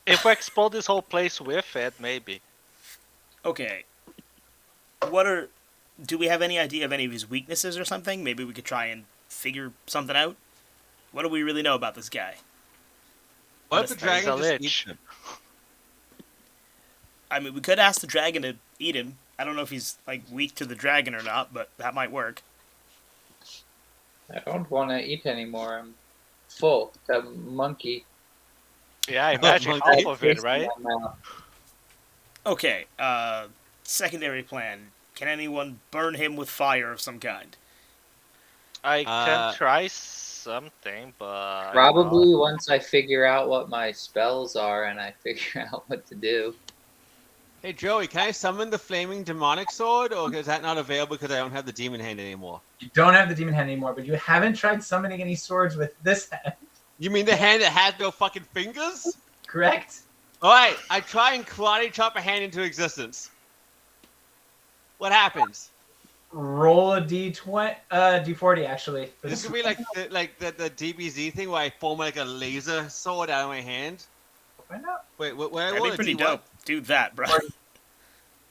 If we explode this whole place with it, maybe. Okay. Do we have any idea of any of his weaknesses or something? Maybe we could try and figure something out? What do we really know about this guy? What if the He's dragon a just lich. eats him? I mean, we could ask the dragon to eat him. I don't know if he's, weak to the dragon or not, but that might work. I don't want to eat anymore. I'm full. That monkey. Yeah, imagine monkey. half of it, right? Okay, secondary plan. Can anyone burn him with fire of some kind? I can try something, but I don't Probably know. once I figure out what my spells are and I figure out what to do. Hey Joey, can I summon the flaming demonic sword, or is that not available because I don't have the demon hand anymore? You don't have the demon hand anymore, but you haven't tried summoning any swords with this hand, You mean the hand that has no fucking fingers? correct? Alright, I try and karate chop a hand into existence. What happens? Roll a d20, d40 actually. For This this could be like the DBZ thing where I form like a laser sword out of my hand. Find out. Wait, what? That'd be pretty dope. Do that, bro.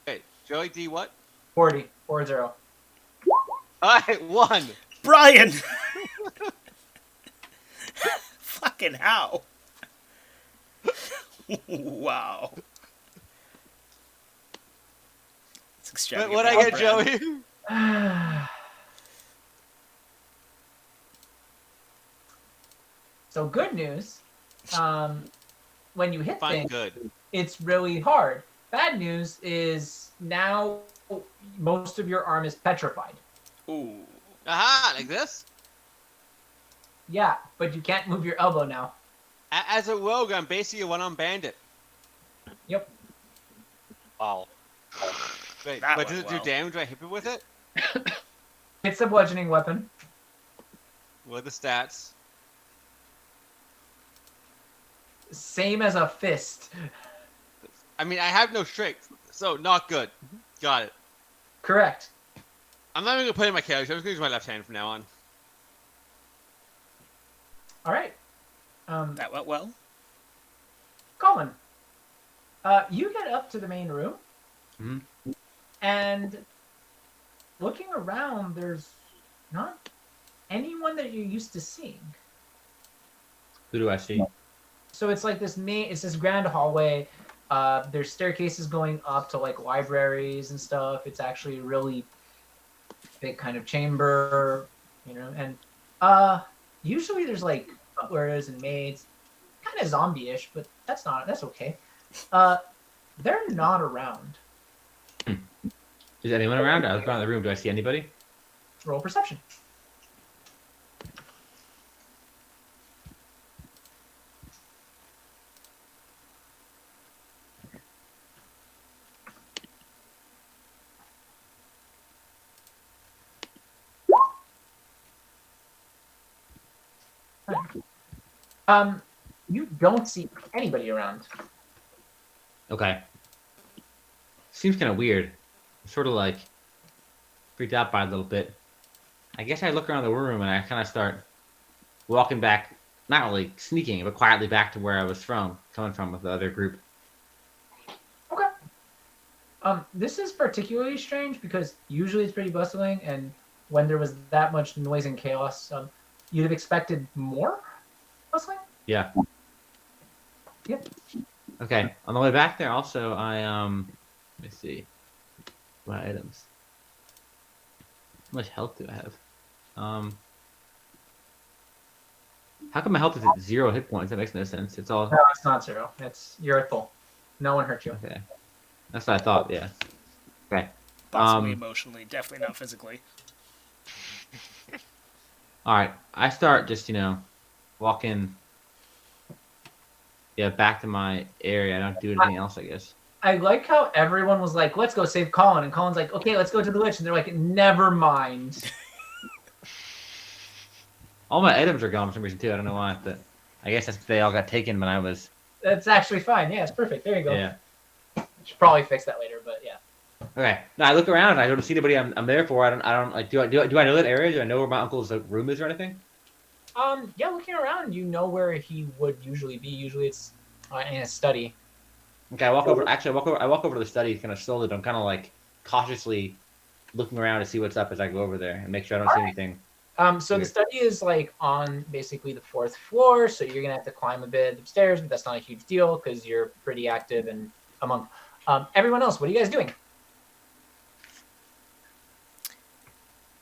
Wait, Joey D what? 40. Alright, 1. Brian! Fucking how? Wow. It's extravagant. What'd I get, Brian. Joey? So good news. When you hit Fine, things, good. it's really hard. Bad news is now most of your arm is petrified. Ooh. Aha, like this? Yeah, but you can't move your elbow now. As a rogue, I'm basically a one-armed bandit. Yep. Wow. Wait, That but went does it do well. damage when I hit it with it? It's a bludgeoning weapon. What are the stats? Same as a fist. I mean, I have no strength, so not good. Got it. Correct. I'm not even gonna put in my character. I'm just gonna use my left hand from now on. All right. That went well. Colin, you get up to the main room, Mhm. and looking around, there's not anyone that you're used to seeing. Who do I see? So it's like it's this grand hallway. There's staircases going up to like libraries and stuff. It's actually a really big kind of chamber, and usually there's like butlers and maids, kind of zombie-ish, but that's okay. They're not around. Is anyone around? I was around the room. Do I see anybody? Roll perception. You don't see anybody around. Okay. Seems kind of weird. I'm sort of like freaked out by it a little bit. I guess I look around the room and I kind of start walking back, not really sneaking, but quietly back to where I was coming from with the other group. Okay. This is particularly strange because usually it's pretty bustling, and when there was that much noise and chaos, you'd have expected more bustling. Yeah. Yep. Okay. On the way back there, also, let me see. My items. How much health do I have? How come my health is at 0 hit points? That makes no sense. It's all No, it's not 0. You're at full. No one hurt you. okay. That's what I thought. Yeah. Okay. Possibly emotionally, definitely not physically. All right. I start just walking. Yeah, back to my area. I don't do anything else, I guess. I like how everyone was like, "Let's go save Colin," and Colin's like, "Okay, let's go to the witch," and they're like, "Never mind." All my items are gone for some reason too. I don't know why, but I guess they all got taken when I was. That's actually fine. Yeah, it's perfect. There you go. Yeah. Should probably fix that later, but yeah. Okay. No, I look around and I don't see anybody I'm there for. I don't like. Do I know that area? Do I know where my uncle's room is or anything? Yeah, looking around, you know where he would usually be. Usually it's in a study. Okay, I walk over. Actually, I walk over to the study kind of slowly, but I'm kind of like cautiously looking around to see what's up as I go over there and make sure I don't see anything. So the study is like on basically the 4th floor, so you're gonna have to climb a bit upstairs, but that's not a huge deal because you're pretty active and among everyone else. What are you guys doing?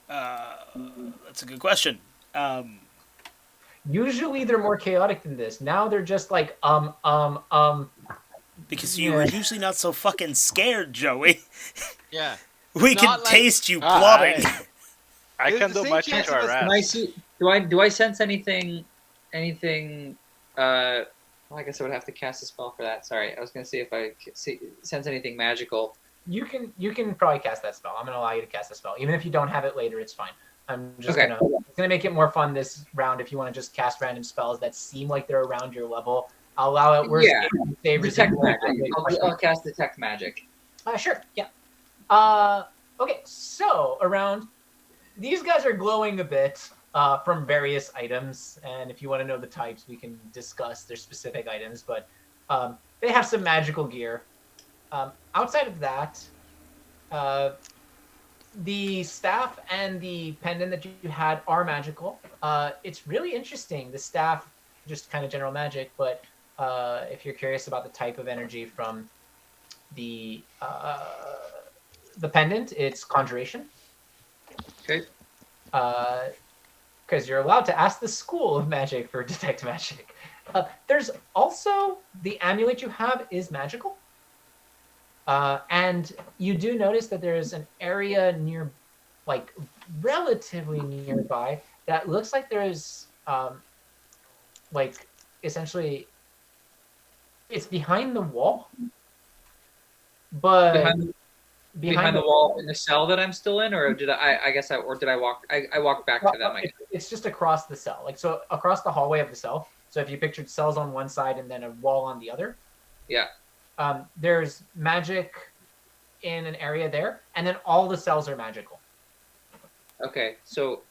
That's a good question. Usually they're more chaotic than this. Now they're just like Because you were usually not so fucking scared, Joey. Yeah. We can Not like- taste you plotting. I There's can the do same much chance into of our us- Can I rats. see? Do I sense anything? Well, I guess I would have to cast a spell for that. Sorry, I was gonna see if I sense anything magical. you can probably cast that spell. I'm gonna allow you to cast the spell. Even if you don't have it later, it's fine. I'm just Okay. gonna make it more fun this round if you want to just cast random spells that seem like they're around your level. I'll allow it. Worst Yeah. case, you say Detect residual magic. damage. I'll cast detect magic. Sure. Yeah. Okay. So around, these guys are glowing a bit from various items, and if you want to know the types, we can discuss their specific items. But they have some magical gear. Outside of that, the staff and the pendant that you had are magical. It's really interesting. The staff, just kind of general magic, but if you're curious about the type of energy from the pendant, it's conjuration. Okay. Because you're allowed to ask the school of magic for detect magic. There's also the amulet you have is magical. And you do notice that there's an area near, like relatively nearby, that looks like there's like essentially it's behind the wall, but Behind the wall in the cell that I'm still in, or did I guess did I walk? I walked back to them. It's just across the cell, like so across the hallway of the cell. So if you pictured cells on one side and then a wall on the other, Yeah. There's magic in an area there, and then all the cells are magical. Okay, so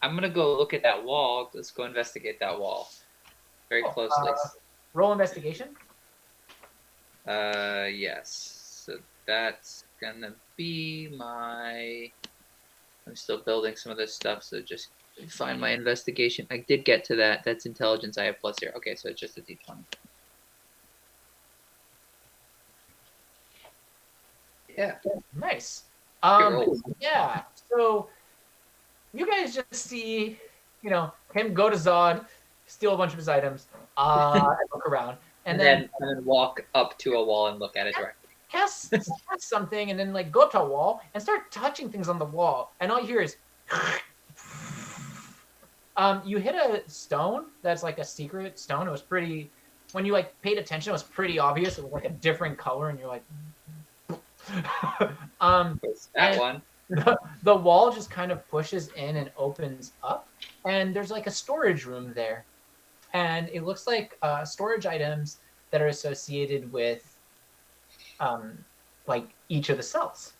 I'm gonna go look at that wall. Let's go investigate that wall very closely. Roll investigation. Yes. So that's gonna be my. I'm still building some of this stuff, so just find my investigation. I did get to that. That's intelligence. I have plus here. Okay, so it's just a d20. Yeah. Nice. Cool. Yeah. So you guys just see, him go to Zod, steal a bunch of his items, and look around, and then walk up to a wall and look at it directly. cast something, and then like go up to a wall and start touching things on the wall, and all you hear is. You hit a stone that's like a secret stone. It was pretty. When you like paid attention, it was pretty obvious. It was like a different color, and you're like. That one. The wall just kind of pushes in and opens up, and there's like a storage room there, and it looks like storage items that are associated with like each of the cells.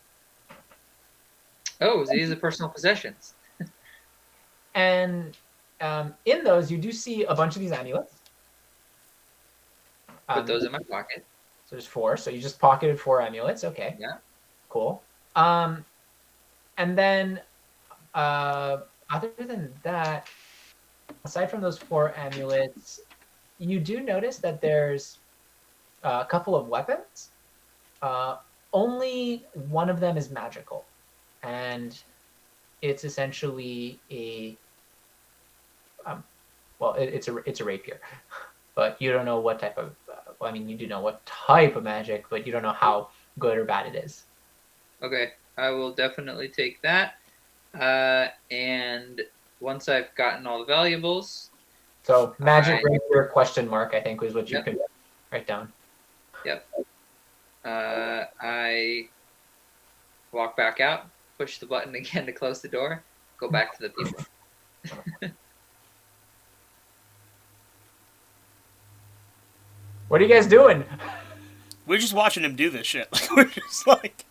Oh, these are personal possessions. And in those, you do see a bunch of these amulets. Put those in my pocket. So there's 4. So you just pocketed 4 amulets. Okay. Yeah. Cool. And then other than that, aside from those 4 amulets, you do notice that there's a couple of weapons. Only one of them is magical, and it's essentially a it's a rapier, but you don't know what type of. You do know what type of magic, but you don't know how good or bad it is. Okay, I will definitely take that. And once I've gotten all the valuables. So magic rapier ? I think was what you could write down. Yep. I walk back out, push the button again to close the door, go back to the people. What are you guys doing? We're just watching him do this shit. Like, we're just like,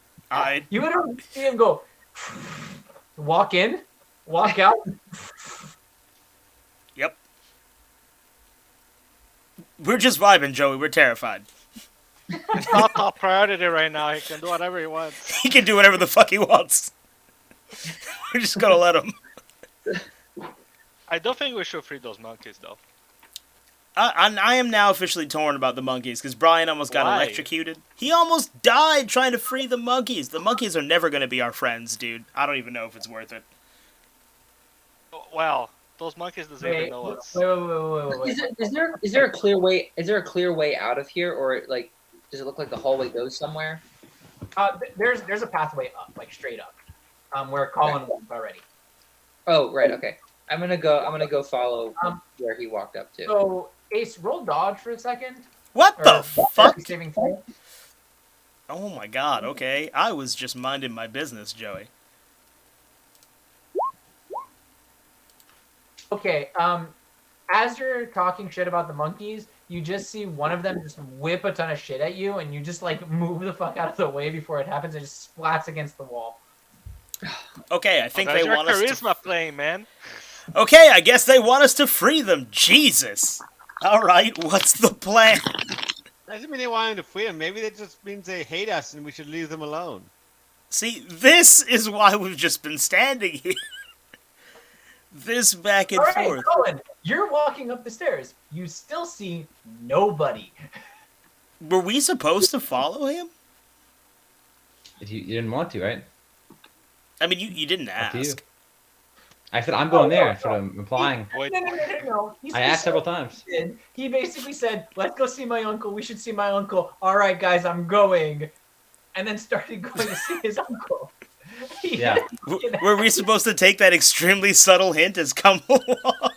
You would see him go, walk in, walk out. Yep. We're just vibing, Joey. We're terrified. It's not top priority right now. He can do whatever he wants. He can do whatever the fuck he wants. We're just gonna let him. I don't think we should free those monkeys, though. I am now officially torn about the monkeys, because Brian almost got Why? electrocuted. He almost died trying to free the monkeys. The monkeys are never going to be our friends, dude. I don't even know if it's worth it. Well, those monkeys deserve to know us. Wait. Is there a clear way? Is there a clear way out of here, or like does it look like the hallway goes somewhere? There's a pathway up, like straight up. Where Colin went already. Oh, right. Okay. I'm gonna go follow where he walked up to. So Ace, roll dodge for a second. What the fuck? Saving throw. Oh my god, okay. I was just minding my business, Joey. Okay, as you're talking shit about the monkeys, you just see one of them just whip a ton of shit at you, and you just like move the fuck out of the way before it happens, and it just splats against the wall. Okay, I think That's they your want us charisma to... playing, man. Okay, I guess they want us to free them. Jesus. Alright, what's the plan? Doesn't mean they want him to free him. Maybe that just means they hate us and we should leave them alone. See, this is why we've just been standing here. This back and All right, forth. Colin, you're walking up the stairs. You still see nobody. Were we supposed to follow him? If you didn't want to, right? I mean, you didn't Up to you. ask. I said I'm going there, sort of implying. Wait, No. I asked several times. He basically said, "Let's go see my uncle. We should see my uncle." All right, guys, I'm going, and then started going to see his uncle. Yeah. Were we supposed to take that extremely subtle hint as come along?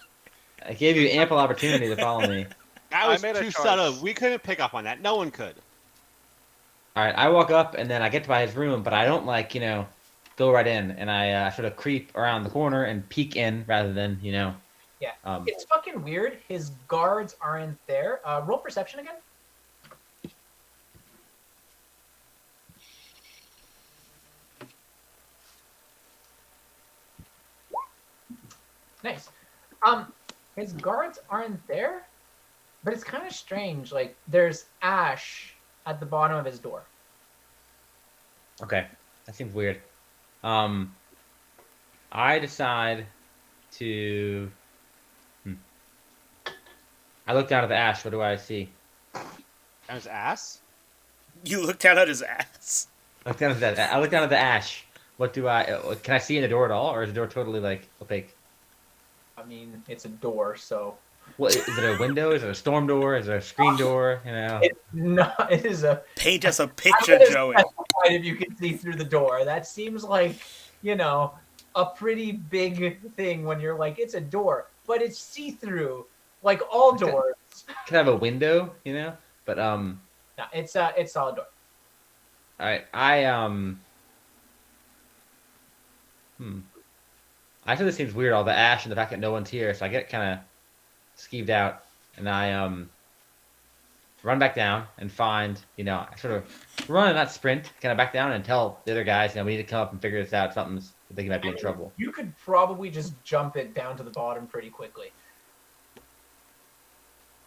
I gave you ample opportunity to follow me. That was I made a too choice. subtle. We couldn't pick up on that. No one could. All right, I walk up and then I get to by his room, but I don't go right in, and I sort of creep around the corner and peek in rather than Yeah. It's fucking weird. His guards aren't there. Roll perception again. Nice. His guards aren't there, but it's kind of strange. Like there's ash at the bottom of his door. Okay, that seems weird. I decide to. I look down at the ash. What do I see? That was ass. You looked down at his ass. I look down at that. I look down at the ash. What do I? Can I see in the door at all, or is the door totally opaque? I mean, it's a door, so What is it? A window? Is it a storm door? Is it a screen door? it's not. It is a. Paint us a I'm picture, gonna Joey. specify if you can see through the door. That seems like a pretty big thing when you're like it's a door, but it's see through, like all Okay. doors. Can I have a window? But No, it's solid door. All right. I said this seems weird, all the ash and the fact that no one's here, so I get kind of skeeved out, and I run back down and find, I sort of run and not sprint, kind of back down and tell the other guys, we need to come up and figure this out. Something's, I think he might be in trouble. You could probably just jump it down to the bottom pretty quickly.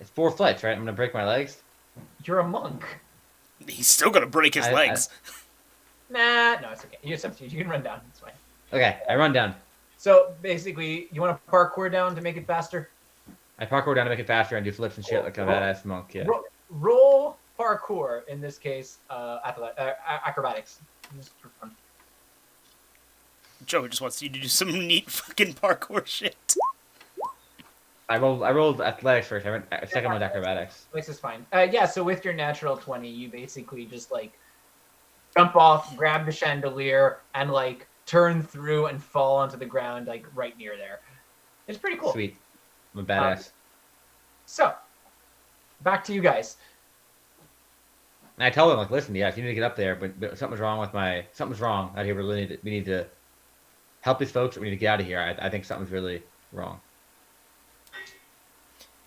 It's 4 flights, right? I'm gonna break my legs. You're a monk. He's still gonna break his legs. No, it's okay. You can run down. It's fine. Okay, I run down. So basically, you want to parkour down to make it faster? I parkour down to make it faster and do flips and shit like a badass monk. Yeah. Roll parkour in this case, acrobatics. Just for fun. Joey just wants you to do some neat fucking parkour shit. I rolled athletics first. I went second with acrobatics. This is fine. Yeah, so with your natural 20, you basically just jump off, grab the chandelier, and turn through and fall onto the ground right near there. It's pretty cool. Sweet. I'm a badass. So, back to you guys. And I tell them listen, yeah, if you need to get up there, but something's wrong out here. We need to help these folks. We need to get out of here. I think something's really wrong.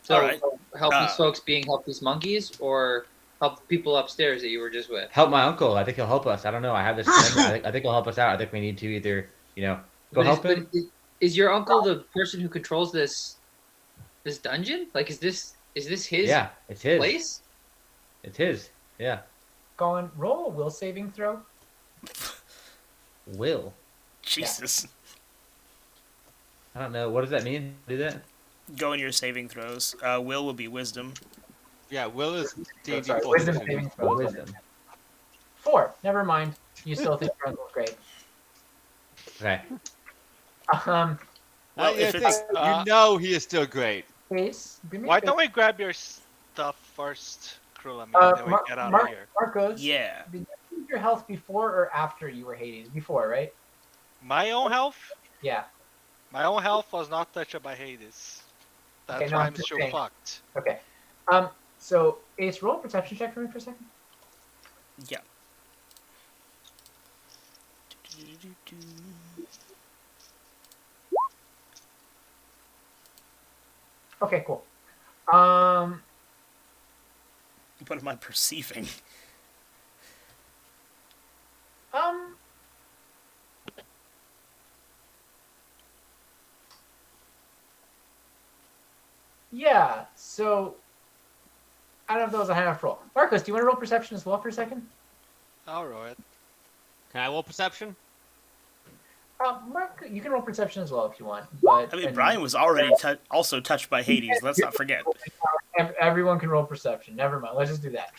So, All right. help these folks being help these monkeys, or help the people upstairs that you were just with? Help my uncle. I think he'll help us. I don't know. I have this. I think he'll help us out. I think we need to either, go help him. Is your uncle the person who controls this dungeon? Is this his Yeah, it's his. place? It's his. Yeah. Colin, roll a will saving throw. Will. Jesus. I don't know. What does that mean? Do that? Go in your saving throws. Will be wisdom. Yeah, Will is D&D Sorry, full wisdom edition. saving throw. Wisdom. 4. Never mind. You still think your uncle's great. Okay. Well, if it's He is still great. Case, why don't we grab your stuff first, Krul, and then we get out of here? Marcos, yeah. did you lose your health before or after you were Hades? Before, right? My own health? Yeah. My own health was not touched by Hades. That's Okay, no, why I'm I'm just so saying. fucked. Okay. So Ace, roll a perception check for me for a second. Yeah. Okay, cool. What am I perceiving? Yeah, so I don't know if that was a high enough roll. Marcos, do you want to roll perception as well for a second? I'll roll it. Can I roll perception? Mark, you can roll perception as well if you want. But I mean, Brian was already also touched by Hades. Let's not forget. Everyone can roll perception. Never mind. Let's just do that.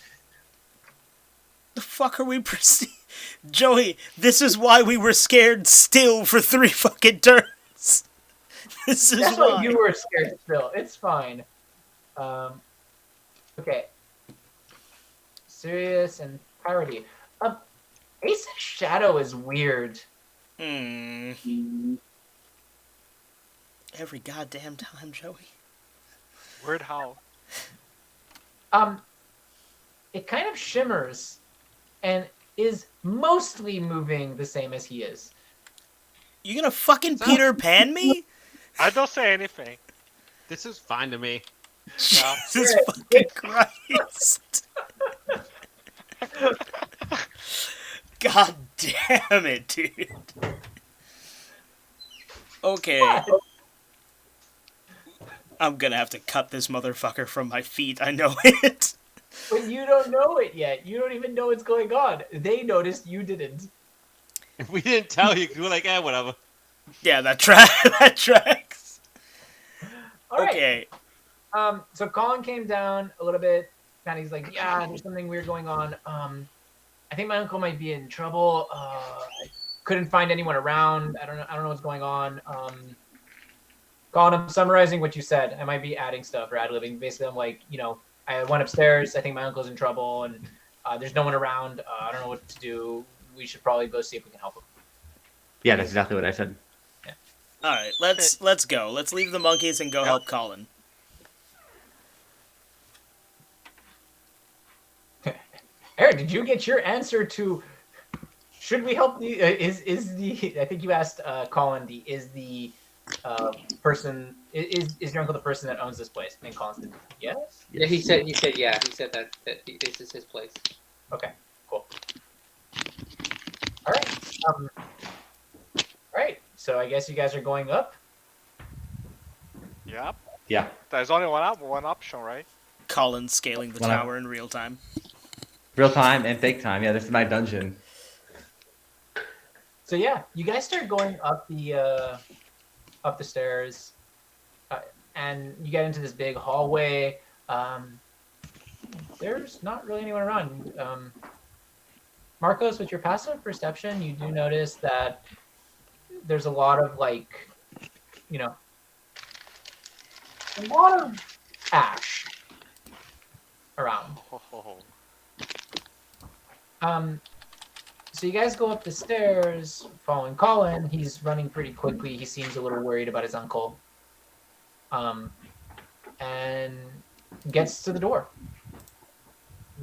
The fuck are we perceiving? Joey, this is why we were scared still for 3 fucking turns. This is That's why. why you were scared still. It's fine. Okay. Serious and parody. Ace's shadow is weird. Every goddamn time, Joey. Weird how. It kind of shimmers and is mostly moving the same as he is. You gonna fucking Peter Pan me? I don't say anything. This is fine to me. Yeah. Jesus fucking Christ. God damn it, dude. Okay. I'm gonna have to cut this motherfucker from my feet. I know it. But you don't know it yet. You don't even know what's going on. They noticed, you didn't. We didn't tell you because we were like, whatever. Yeah, that tracks. All right. Okay. So Colin came down a little bit. And he's like, yeah, there's something weird going on. I think my uncle might be in trouble. I couldn't find anyone around. I don't know what's going on. Colin, I'm summarizing what you said. I might be adding stuff or ad-libbing. Basically, I'm like, I went upstairs. I think my uncle's in trouble, and there's no one around. I don't know what to do. We should probably go see if we can help him. Yeah, that's exactly what I said. Yeah. All right, let's go. Let's leave the monkeys and go help Colin. Eric, did you get your answer to? Should we help the? Is the? I think you asked Colin. Is the person? Is your uncle the person that owns this place? And Colin said yes. Yeah, he said yeah. He said that this is his place. Okay, cool. All right. All right. So I guess you guys are going up. Yep. Yeah. There's only one option, right? Colin scaling the Well, I- tower in real time. Real time and fake time. Yeah, this is my dungeon. So yeah, you guys start going up the stairs, and you get into this big hallway. There's not really anyone around. Marcos, with your passive perception, you do notice that there's a lot of a lot of ash around. So you guys go up the stairs, following Colin. He's running pretty quickly. He seems a little worried about his uncle. And gets to the door,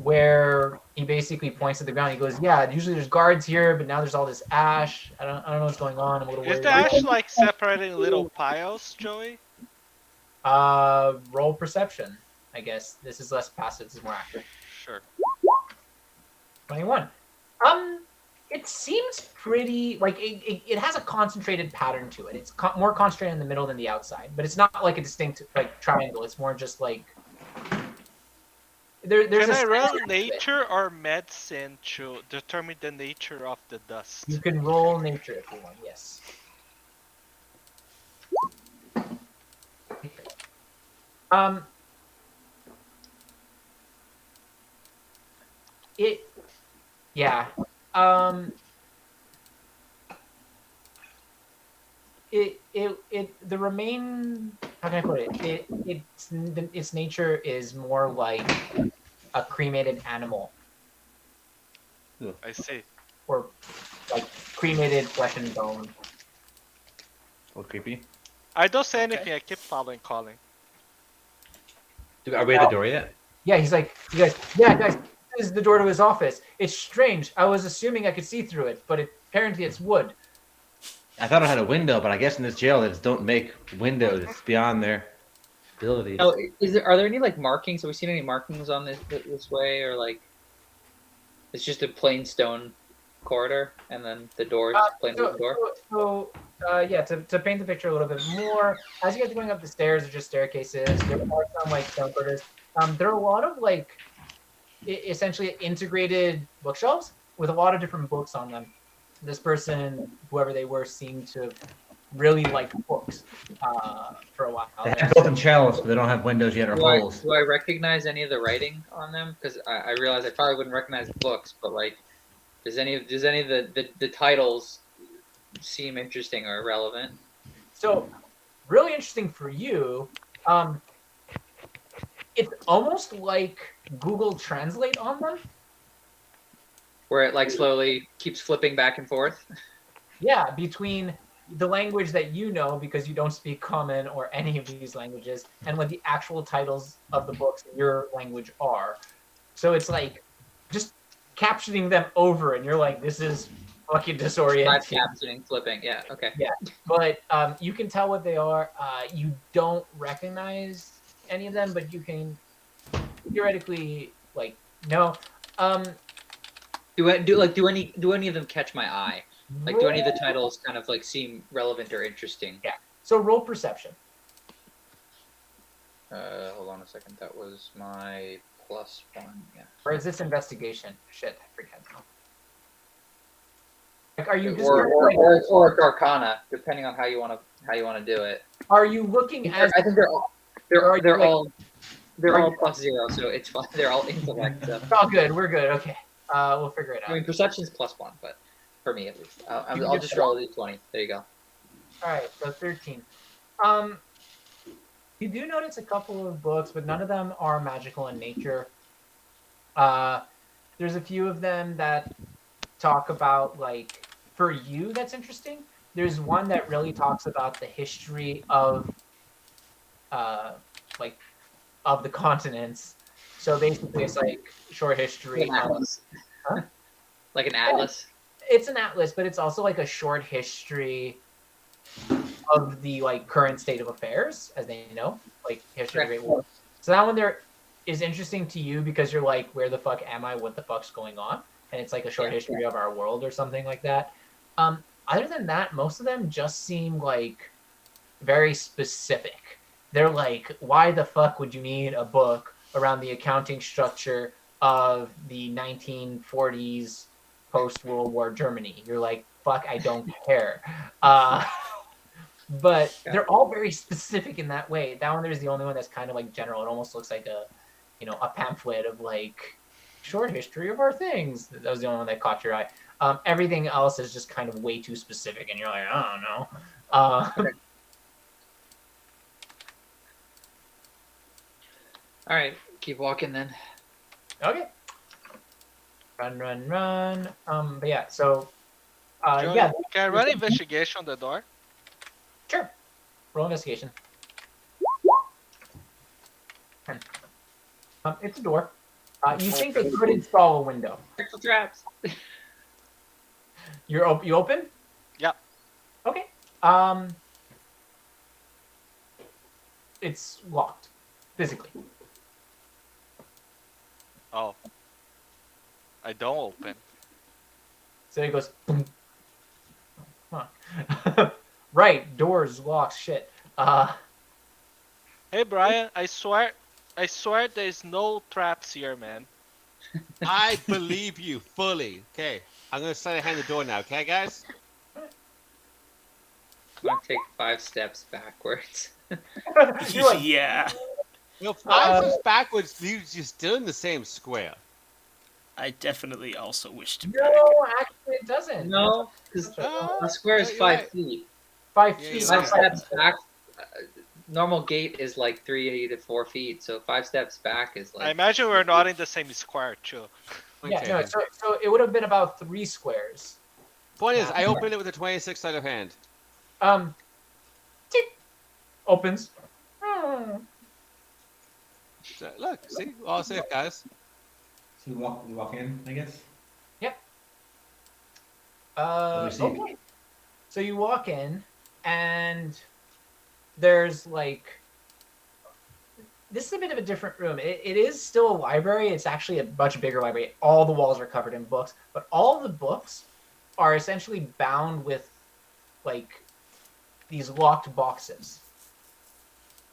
where he basically points at the ground. He goes, "Yeah, usually there's guards here, but now there's all this ash. I don't know what's going on. I'm a little Is worried." the ash like separating little piles, Joey? Roll perception, I guess. This is less passive. This is more active. Sure. 21. It seems pretty it has a concentrated pattern to it. It's more concentrated in the middle than the outside, but it's not like a distinct triangle. It's more just like there's Can a I roll structure to it. nature or medicine to determine the nature of the dust? You can roll nature if you want. Yes. Yeah. The remain. How can I put it? Its nature is more like a cremated animal, I see. or like cremated flesh and bone. A little creepy. I don't say anything. I keep following Colin. Are we at the door yet? Yeah, he's like, you guys. Yeah, guys. This is the door to his office. It's strange. I was assuming I could see through it, but apparently it's wood. I thought it had a window, but I guess in this jail they just don't make windows. It's beyond their ability. Oh, are there any markings? Have we seen any markings on this way, or it's just a plain stone corridor, and then the door is just plain wooden door? Yeah, to paint the picture a little bit more, as you guys are going up the stairs, there's just staircases. There are some stone corridors. There are a lot of essentially integrated bookshelves with a lot of different books on them. This person, whoever they were, seemed to really like books for a while. They have built-in shelves, but they don't have windows yet or holes. Do I recognize any of the writing on them? Because I realize I probably wouldn't recognize the books, but does any of the titles seem interesting or relevant? So, really interesting for you. It's almost like Google Translate on them. Where it like slowly keeps flipping back and forth. Yeah, between the language that you know because you don't speak Common or any of these languages, and what the actual titles of the books in your language are. So it's like just captioning them over, and you're like, this is fucking Live disorienting. captioning, flipping. Yeah. Okay. Yeah, but you can tell what they are. You don't recognize any of them, but you can theoretically like know. Do any of them catch my eye? Like, do any of the titles kind of like seem relevant or interesting? Yeah. So roll perception. Hold on a second. That was my +1. Yeah. Or is this investigation? Shit, I forget now. Like, are you just or Arcana, depending on how you want to do it. are you looking as I think they're all Or are you, like- all +0, so it's fine. They're all intellect. So. oh good, we're good. Okay. We'll figure it out. I mean, perception's +1, but for me at least, can I'll get just that. roll a d20. There you go. All right, so 13. You do notice a couple of books, but none of them are magical in nature. There's a few of them that talk about, like, for you, that's interesting. There's one that really talks about the history of, like, of the continents. So basically, it's like short history. Like an atlas. Huh? Like an atlas. It's an atlas, but it's also like a short history of the like current state of affairs, as they know, like history of the Great War. So that one there is interesting to you because you're like, where the fuck am I? What the fuck's going on? And it's like a short history of our world or something like that. Other than that, most of them just seem like very specific. They're like, why the fuck would you need a book around the accounting structure of the 1940s post-World War Germany? You're like, fuck, I don't care. But they're all very specific in that way. That one there's the only one that's kind of like general. It almost looks like a, a pamphlet of like short history of our things. That was the only one that caught your eye. Everything else is just kind of way too specific, and you're like, I don't know. Okay. All right, keep walking then. Okay. Run. But yeah, so Joey, yeah, can I run investigation on the door? sure. Roll investigation. It's a door. You think they could install a window? Crystal traps. You open? Yep. Okay. It's locked physically. Oh. I don't open. So it goes. Boom. Fuck. Right, doors locked. Shit. Hey Brian, I swear there's no traps here, man. I believe you fully. Okay, I'm gonna sleight of hand the door now. Okay, guys. I'm gonna take 5 steps backwards. You're like, Yeah. You know, 5 steps backwards leaves you still in the same square. I definitely also wish to. no, actually, it doesn't. No, because a square is you're 5 right. feet. 5 Yeah, feet. you're 5 right. steps back. Normal gate is like 3 to 4 feet, so 5 steps back is like. I imagine we're not in the same square too. Yeah, Okay. no, so it would have been about 3 squares. Point is, I opened it with a 26 sleight of hand. Tick, opens. Hmm. So, look, see, all safe, guys. So we walk in, I guess. What do we see? Okay. So you walk in, and there's like, this is a bit of a different room. It is still a library. It's actually a much bigger library. All the walls are covered in books, but all the books are essentially bound with like these locked boxes.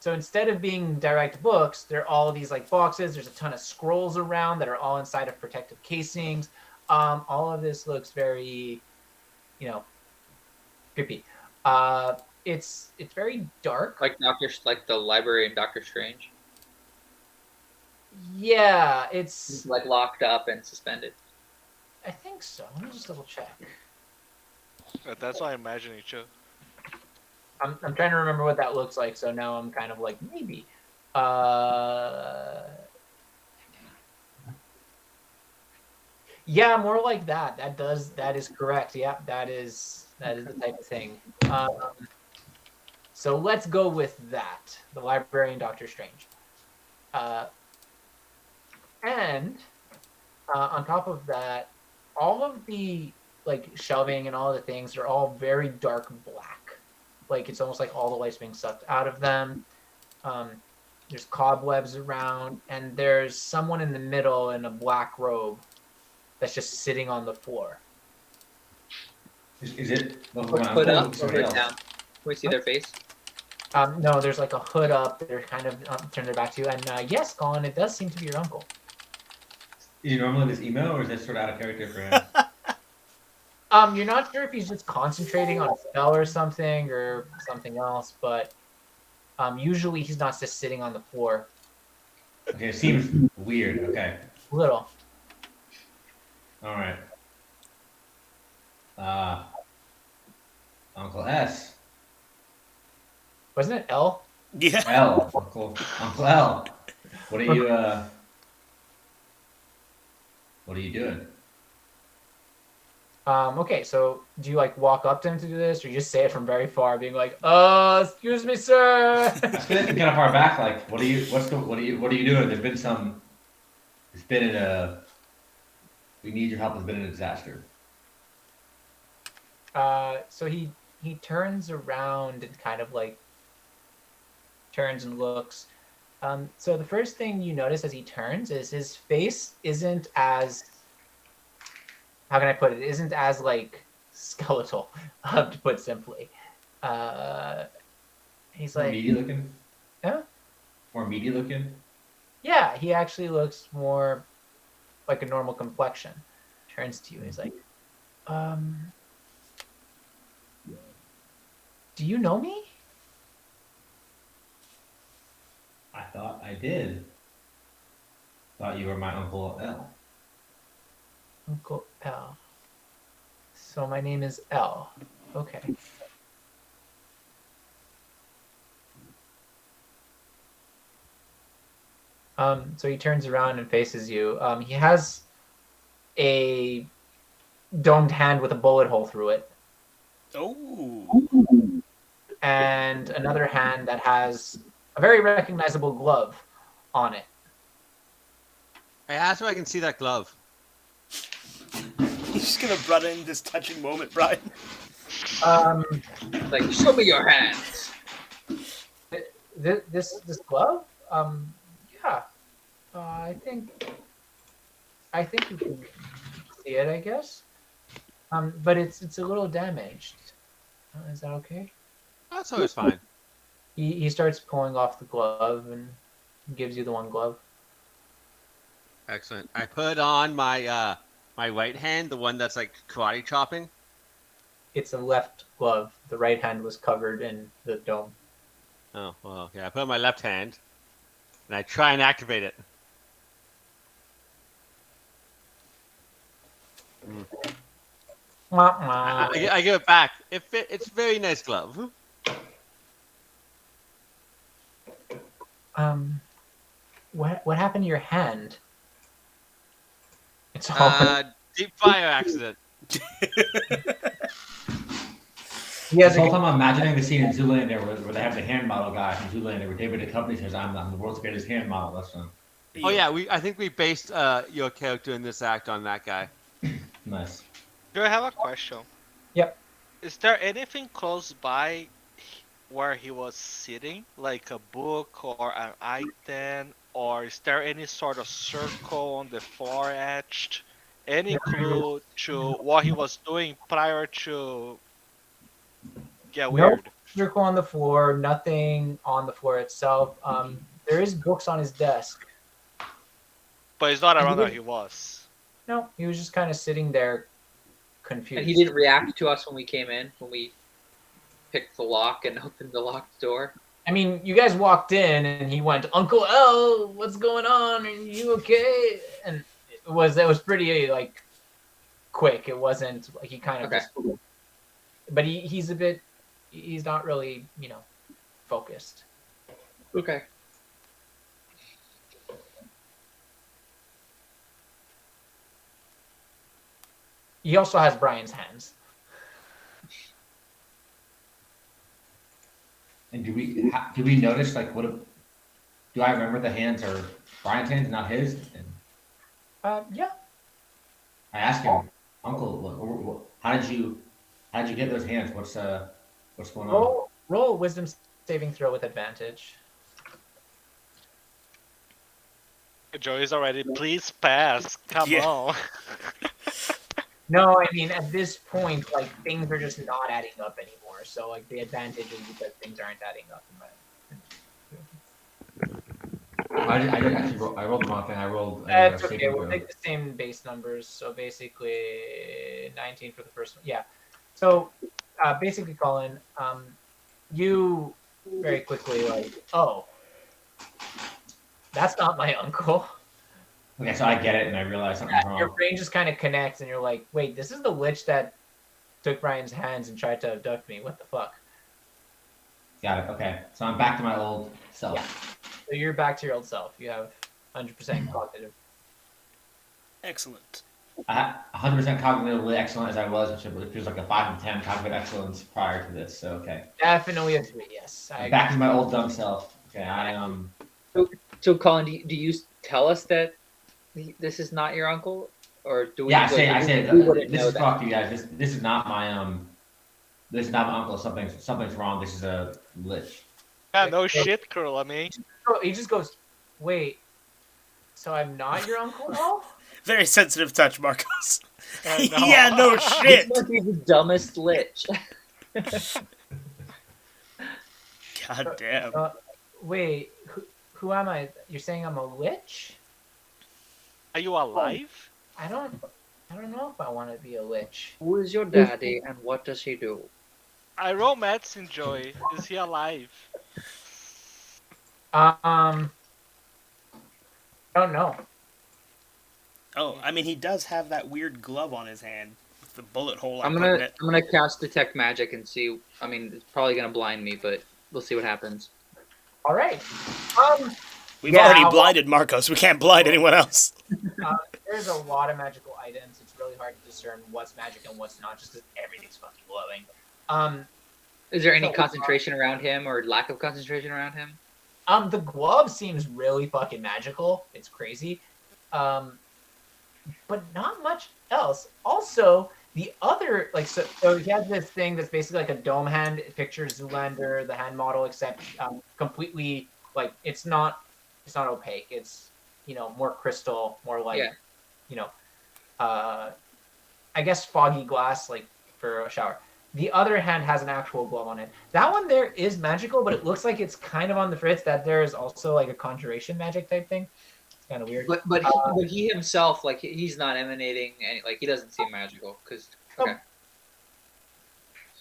So instead of being direct books, they're all these like boxes. There's a ton of scrolls around that are all inside of protective casings. All of this looks very, creepy. It's very dark. Like the library in Doctor Strange. Yeah, It's it's. like locked up and suspended. I think so. Let me just double check. That's what I'm imagining too. I'm trying to remember what that looks like. So now I'm kind of like maybe. Yeah, more like that. That is correct. Yeah, that is the type of thing. So let's go with that. The librarian, Doctor Strange. And on top of that, all of the like shelving and all the things are all very dark black. Like it's almost like all the light's being sucked out of them. Um, there's cobwebs around, and there's someone in the middle in a black robe that's just sitting on the floor. Is it my Put uncle up or or somebody put else? down? Can we see their face? No, there's like a hood up. They're kind of turned their back to you. And yes, Colin, it does seem to be your uncle. Is he normally this emo, or is that sort of out of character for him? You're not sure if he's just concentrating on a spell or something else, but usually he's not just sitting on the floor. Okay, it seems weird. Okay, Little. all right. Uncle S. Wasn't it L? Yeah. L. Uncle L. What are you? What are you doing? Okay, so do you like walk up to him to do this, or you just say it from very far, being like, excuse me, sir." That's kind of far back. Like, what are you? What are you doing? There's been some. It's been in a. We need your help. It's been in a disaster. So he turns around and kind of like turns and looks. So the first thing you notice as he turns is his face isn't as, how can I put it? Isn't as like skeletal, to put simply. He's More like, meaty looking. huh? More meaty looking. Yeah, he actually looks more like a normal complexion. Turns to you. He's like, do you know me? I thought I did. Thought you were my Uncle L. Uncle L. So my name is L. Okay. So he turns around and faces you. He has a domed hand with a bullet hole through it, Oh. and another hand that has a very recognizable glove on it. I asked if I can see that glove. He's just gonna run in this touching moment, Brian. Like, show me your hands. This glove? Yeah. I think you can see it, I guess. But it's a little damaged. Is that okay? That's always fine. He starts pulling off the glove and gives you the one glove. Excellent. I put on my my right hand, the one that's like karate chopping. It's a left glove. The right hand was covered in the dome. Oh, well, okay. I put on my left hand, and I try and activate it. Wah, wah. I give it back. It's a very nice glove. What happened to your hand? It's all. Deep fire accident. He has This whole a, time I'm imagining the scene in Zoolander where they have the hand model guy from Zoolander, where David Duchovny says, "I'm the world's greatest hand model." That's Oh yeah, I think we based your character in this act on that guy. nice. Do I have a question? Yep. Is there anything close by where he was sitting, like a book or an item, or is there any sort of circle on the floor etched? Any clue to what he was doing prior to get weird? no circle on the floor. Nothing on the floor itself. There is books on his desk. But it's not around where he was. No, he was just kind of sitting there, confused. And he didn't react to us when we came in, when we picked the lock and opened the locked door. I mean, you guys walked in and he went, "Uncle L, what's going on? Are you okay?" And it was pretty like quick. It wasn't like he kind of Okay. just. But he's a bit he's not really, focused. Okay. He also has Brian's hands. And do we notice like do I remember the hands are Brian's hands, not his? And Yeah. I asked him, Uncle, how did you get those hands? What's going on? Roll a wisdom saving throw with advantage. Joey's already. Please pass. Come Yeah. on. No, I mean at this point, like things are just not adding up anymore. So like the advantage is because things aren't adding up. I did actually I rolled the wrong thing. I rolled. That's okay. We'll take the same base numbers. So basically, 19 for the first one. Yeah. So basically, Colin, you very quickly like, oh, that's not my uncle. Okay, so I get it, and I realize something's wrong. Your brain just kind of connects, and you're like, wait, this is the lich that took Brian's hands and tried to abduct me. What the fuck? Got it. Okay, so I'm back to my old self. Yeah. So you're back to your old self. You have 100% cognitive. Excellent. 100% cognitively excellent as I was, which feels like a 5 and 10 cognitive excellence prior to this. So okay, Definitely a 3. Yes. I'm back to my old dumb self. Okay, I So Colin, do you tell us that this is not your uncle, or do we? Yeah, I say we wouldn't this know is that. fuck you guys. This is not my This is not my uncle. Something's wrong. This is a lich. Yeah, no shit, Curl. I mean, He just goes, wait, so I'm not your uncle now? Very sensitive touch, Marcos. I know. Yeah, no shit. This must be the dumbest lich. God damn. Wait, who am I? You're saying I'm a lich? are you alive? I don't know if I want to be a lich. Who is your daddy, and what does he do? I roll medicine, Joey. Is he alive? I don't know. Oh, I mean, he does have that weird glove on his hand with the bullet hole. I'm gonna cast detect magic and see. I mean, it's probably gonna blind me, but we'll see what happens. All right. We've already blinded Marcos. We can't blind anyone else. There's a lot of magical items. It's really hard to discern what's magic and what's not, just because everything's fucking glowing. Is there any concentration around him, or lack of concentration around him? The glove seems really fucking magical. It's crazy. But not much else. Also, the other, like, so he has this thing that's basically like a dome hand. It pictures Zoolander, the hand model, except completely, like, it's not opaque. It's, more crystal, more like, I guess foggy glass, like, for a shower. The other hand has an actual glove on it. That one there is magical, but it looks like it's kind of on the fritz that there is also like a conjuration magic type thing. It's kind of weird. But he himself, like, he's not emanating any, like, he doesn't seem magical. Cause okay,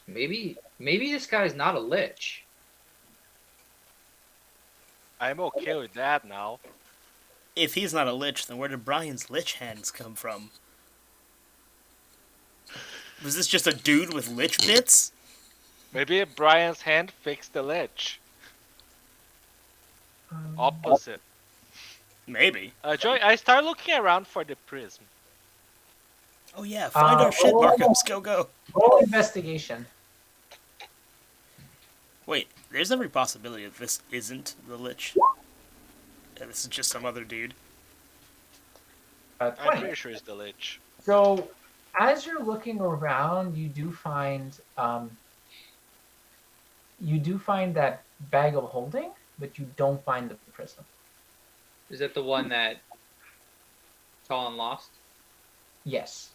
maybe this guy's not a lich. I'm okay with that now. If he's not a lich, then where did Brian's lich hands come from? Was this just a dude with lich bits? Maybe Brian's hand fixed the lich. Opposite. Maybe. Joey, I start looking around for the prism. Oh yeah, find our shit, Marcos. Go. Roll investigation. Wait, there's every possibility that this isn't the lich. Yeah, this is just some other dude. I'm 20. pretty sure it's the lich. So, as you're looking around, you do find that bag of holding, but you don't find the prism. Is that the one that Colin lost? Yes.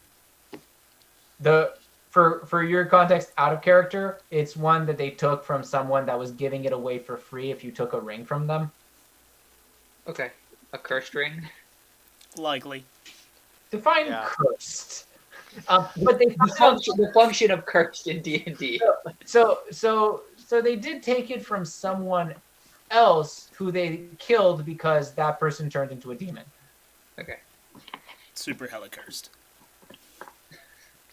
For your context, out of character, it's one that they took from someone that was giving it away for free if you took a ring from them. Okay, a cursed ring. Likely. Define cursed. But they The function of cursed in D&D. So they did take it from someone else who they killed because that person turned into a demon. Okay. Super hella cursed.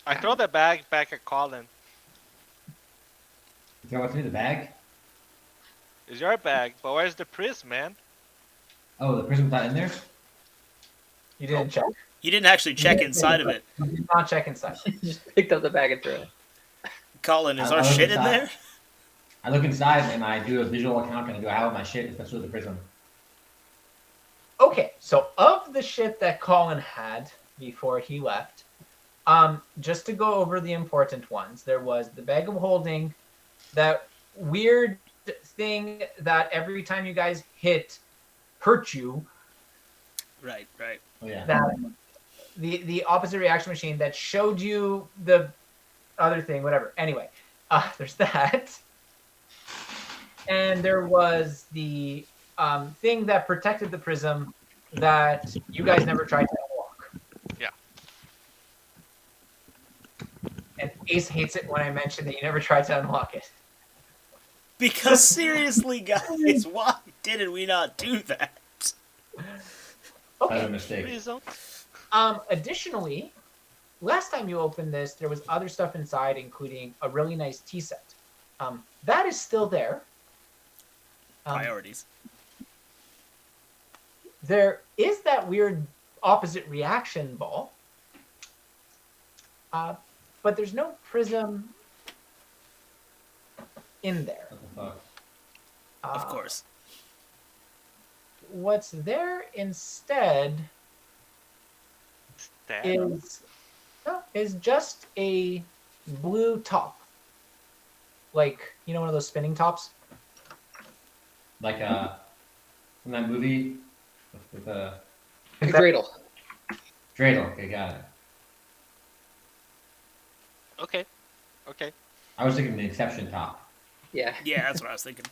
I throw the bag back at Colin. So what's in the bag? It's your bag, but where's the prism, man? Oh, the prism's not in there? You didn't check. You didn't actually check inside of it. You did not check inside. Just picked up the bag and threw it. Colin, is I our look shit in inside. there? I look inside and I do a visual account and I go, how my shit, especially with the prism. Okay, so of the shit that Colin had before he left, just to go over the important ones, there was the bag of holding, that weird thing that every time you guys hurt you. Right. Oh yeah. That the opposite reaction machine that showed you the other thing, whatever. Anyway, there's that, and there was the thing that protected the prism that you guys never tried to unlock. Yeah. And Ace hates it when I mention that you never tried to unlock it. Because seriously, guys, why didn't we not do that? That was a Okay. mistake. Reason? Additionally, last time you opened this, there was other stuff inside, including a really nice tea set. That is still there. Priorities. There is that weird opposite reaction ball, but there's no prism in there. What the fuck? Of course. What's there instead Damn. is just a blue top, like one of those spinning tops. Like from that movie with the A dreidel. dreidel. Okay, got it. Okay. Okay. I was thinking the Inception top. Yeah. Yeah, that's what I was thinking.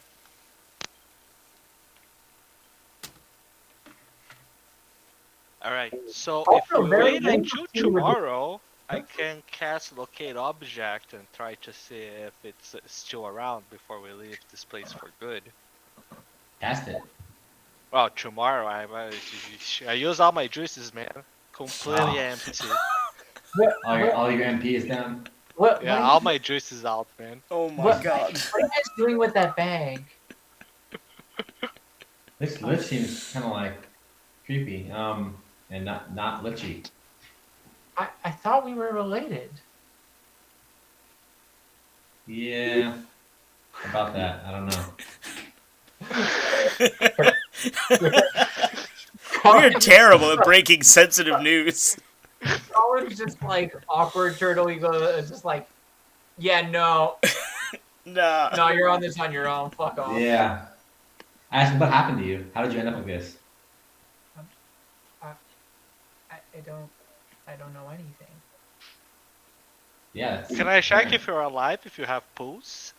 All right. So if Also, we very wait until interesting tomorrow, I can cast locate object and try to see if it's still around before we leave this place for good. Cast it. Well, tomorrow I use all my juices, man. Completely Wow. empty. All your MP is down. What, Yeah, what, all my juices out, man. Oh my What? god. what are you guys doing with that bag? This lich seems kind of like creepy. And not lichy. I thought we were related. Yeah. About that, I don't know. We're terrible at breaking sensitive news. Colin's just like awkward turtle. He goes just like, yeah, no, Nah. you're on this on your own. Fuck off. Yeah. I asked him what happened to you. How did you end up like this? I don't know anything. Yeah. That's Can I check fair. if you're alive, if you have pulse?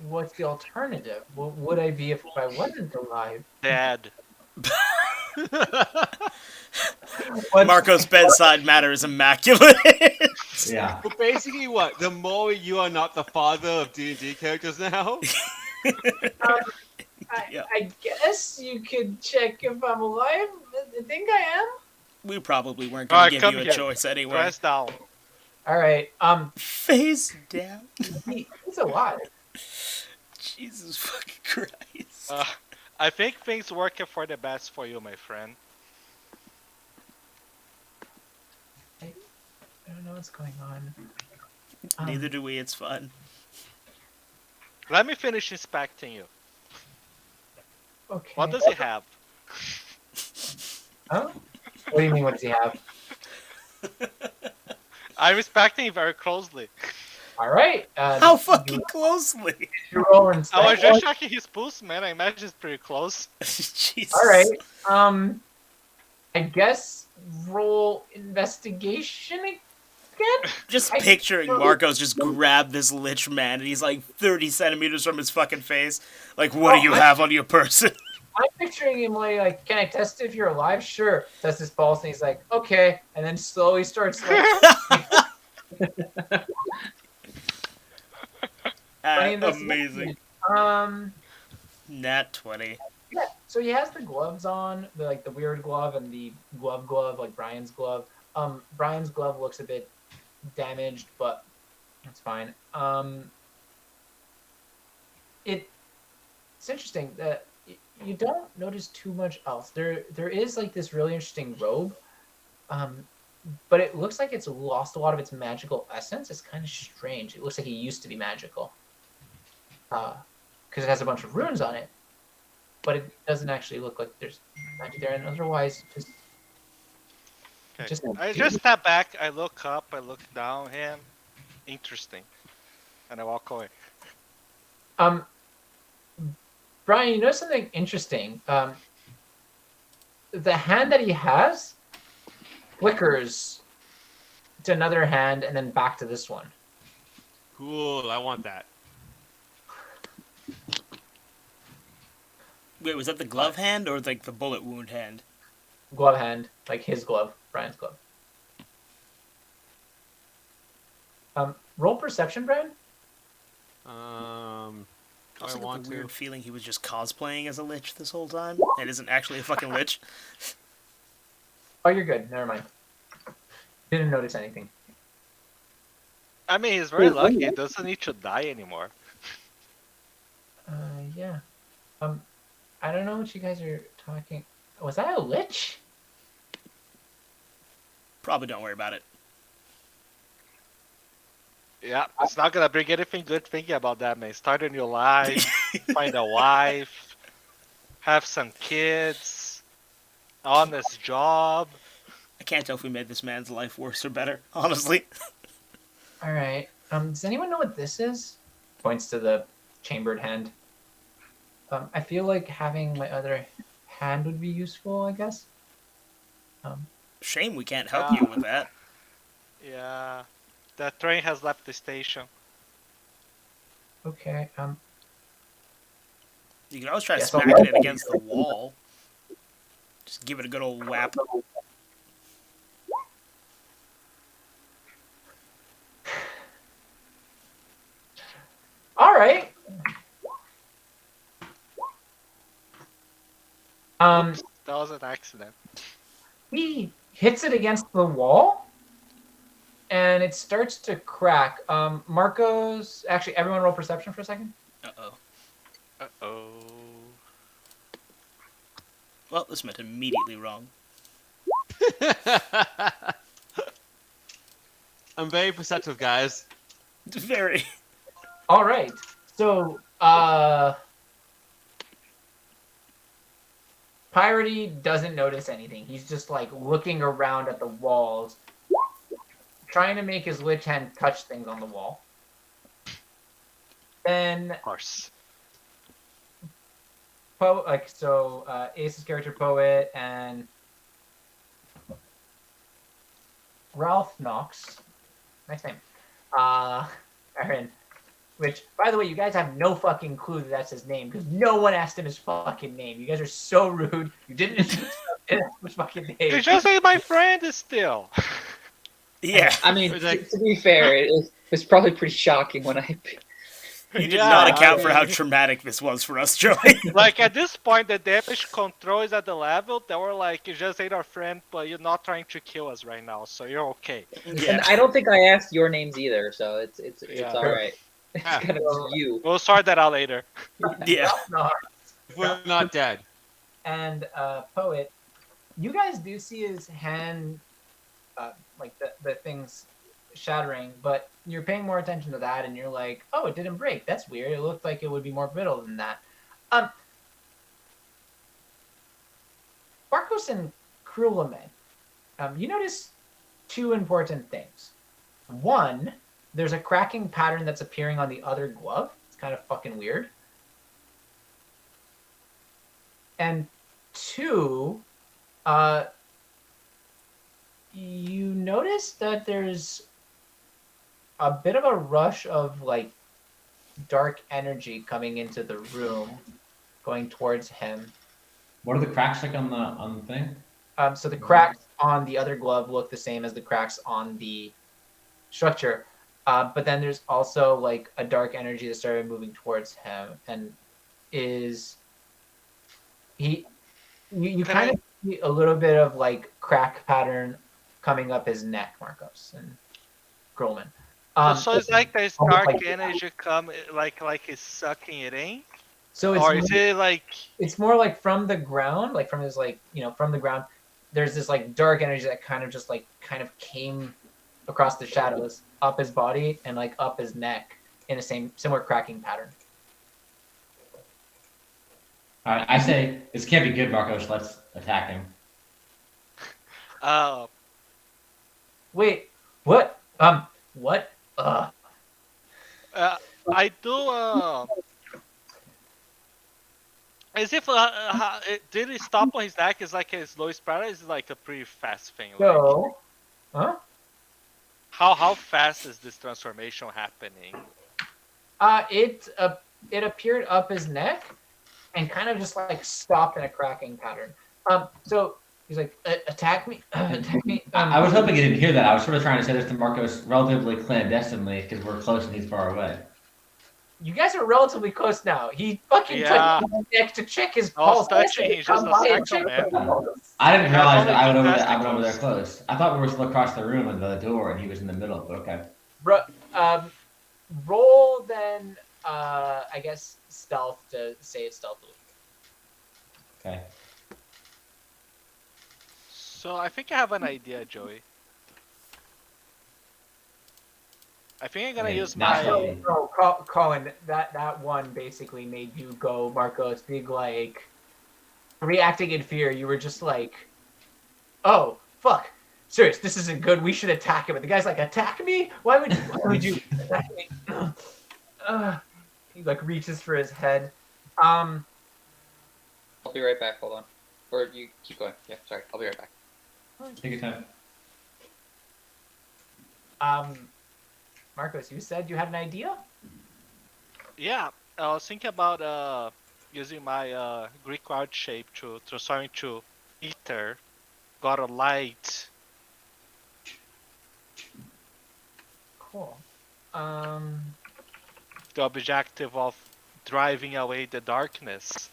What's the alternative? What would I be if I wasn't alive? Dead. Marco's bedside matter is immaculate. Yeah. But basically, what? The more you are not the father of D&D characters now. Yeah. I guess you could check if I'm alive. I think I am. We probably weren't going Alright, to give come you a here. choice anyway. Press down. All right. Face down. He's alive. Jesus fucking Christ. I think things working for the best for you, my friend. I don't know what's going on. Neither do we, it's fun. Let me finish inspecting you. Okay. What does he have? Huh? What do you mean? What does he have? I'm inspecting him very closely. All right. How fucking closely? You roll and I was spec- just checking his pulse, man. I imagine it's pretty close. Jesus. All right. I guess roll investigation again. Just I- picturing Marcos just grab this lich man and he's like 30 centimeters from his fucking face. Like, what do you have on your person? I'm picturing him like, can I test if you're alive? Sure. Test his pulse, and he's like, okay, and then slowly starts like. funny Amazing. Nat 20. Yeah, so he has the gloves on, the weird glove and the glove, like Brian's glove. Brian's glove looks a bit damaged, but That's fine. It's interesting that you don't notice too much else. There is like this really interesting robe, but it looks like it's lost a lot of its magical essence. It's kind of strange. It looks like it used to be magical, because it has a bunch of runes on it, but it doesn't actually look like there's magic there. And otherwise, Okay. I just step back. I look up. I look down. Him. Interesting. And I walk away. Brian, you know something interesting? The hand that he has flickers to another hand and then back to this one. Cool. I want that. Wait, was that the glove hand or like the bullet wound hand? Glove hand, like his glove, Brian's glove. Roll perception, Brian. I I want the to. weird feeling he was just cosplaying as a lich this whole time and isn't actually a fucking lich. Oh, you're good. Never mind. Didn't notice anything. I mean, he's very lucky. He doesn't need to die anymore. Yeah. I don't know what you guys are talking. Was that a lich? Probably don't worry about it. Yeah, it's not gonna bring anything good thinking about that, man. Start a new life, find a wife, have some kids, honest job. I can't tell if we made this man's life worse or better, honestly. All right. Does anyone know what this is? Points to the chambered hand. I feel like having my other hand would be useful, I guess. Shame we can't help you with that. Yeah, the train has left the station. Okay. You can always try Yeah, smacking it against the wall. Just give it a good old whap. All right. Oops, that was an accident. He hits it against the wall, and it starts to crack. Marcos, actually, everyone roll perception for a second. Uh-oh. Uh-oh. Well, this went immediately wrong. I'm very perceptive, guys. Very. All right. So, Piratey doesn't notice anything. He's just like looking around at the walls, trying to make his lich hand touch things on the wall. Then, Of course. Ace's character Poet and Ralph Knox, nice name, are in. Which, by the way, you guys have no fucking clue that that's his name because no one asked him his fucking name. You guys are so rude. You didn't ask his fucking name. It's just like my friend is still. Yeah. I mean, It's like- to be fair, it was probably pretty shocking when I. You did Yeah, not account I for how mean- traumatic this was for us, Joey. Like at this point, the damage control is at the level that we're like, you just ain't our friend, but you're not trying to kill us right now, so you're okay. And Yeah. I don't think I asked your names either, so it's Yeah. all right. It's Ah. kind of you. We'll sort that out later. Yeah. Ralph Knox If we're not dead. and Poet, you guys do see his hand, like the things shattering, but you're paying more attention to that, and you're like, oh, it didn't break. That's weird. It looked like it would be more brittle than that. Barkos and Krulamen, you notice two important things. One, there's a cracking pattern that's appearing on the other glove. It's kind of fucking weird. And two, you notice that there's a bit of a rush of like dark energy coming into the room, going towards him. What are the cracks like on the thing? So the cracks on the other glove look the same as the cracks on the structure. But then there's also like a dark energy that started moving towards him, and you kind of see a little bit of like crack pattern coming up his neck, Marcos and Grolman. So it's like this almost dark like- energy come like it's sucking it in, So or is it like it's more like from the ground, like from his from the ground. There's this like dark energy that kind of came across the shadows up his body and like up his neck in a similar cracking pattern. All right, I say this can't be good, Marcos. Let's attack him. Wait, what? What? I do as if did it stop on his neck? Is like his lowest priority? Is like a pretty fast thing? Like, So, huh? how fast is this transformation happening? It appeared up his neck and kind of just like stopped in a cracking pattern. So he's like, attack me, attack me. I was hoping you didn't hear that. I was sort of trying to say this to Marcos relatively clandestinely because we're close and he's far away. You guys are relatively close now. He fucking Yeah. touched my neck to check his I was pulse. touching, he's just Come a by and second, check man. my pulse. I didn't Yeah, realize it's that I went only over there. I went fantastic over there close. I thought we were still across the room and the door, and he was in the middle. But okay. Roll then, I guess, stealth to say it stealthily. Okay. So I think I have an idea, Joey. I think I'm gonna use not my. stealthy. No, Colin, that one basically made you go, Marcos, big like reacting in fear. You were just like, oh fuck, serious, this isn't good. We should attack him. And the guy's like, attack me? Why would you attack me? He like reaches for his head. I'll be right back. Hold on. Or you keep going. Yeah, sorry. I'll be right back. Take your time. Marcos, you said you had an idea? Yeah, I was thinking about using my Greek wild shape to transform into ether, got a light. Cool. The objective of driving away the darkness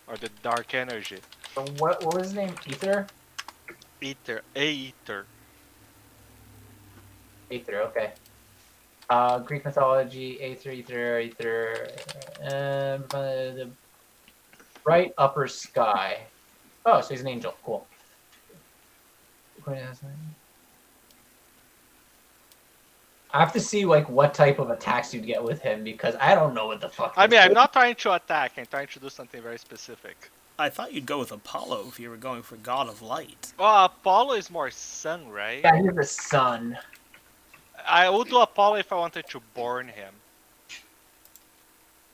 or the dark energy. So what was his name? Ether? Ether, Aether. Aether, okay. Greek mythology, Aether. The bright upper sky. Oh, so he's an angel. Cool. I have to see like what type of attacks you'd get with him because I don't know what the fuck. I mean, I'm not trying to attack. I'm trying to do something very specific. I thought you'd go with Apollo if you were going for God of Light. Well, Apollo is more sun, right? Yeah, he's the sun. I would do Apollo if I wanted to burn him.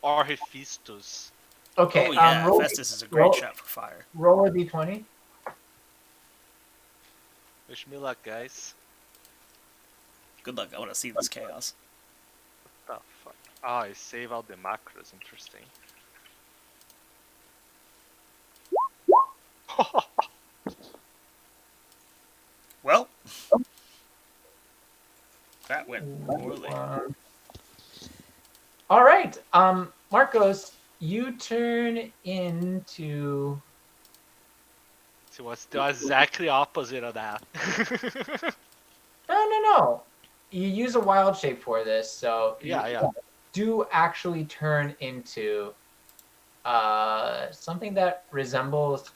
Or Hephaestus. Okay. Oh yeah, roll, Festus is a great roll- shot for fire. Roll a d20. Wish me luck, guys. Good luck. I want to see this chaos. What the fuck? Oh, I save out the macros. Interesting. Well, that went poorly. All right. Marcos, you turn into. So what's the exactly opposite of that? No. You use a wild shape for this, so Yeah. do actually turn into something that resembles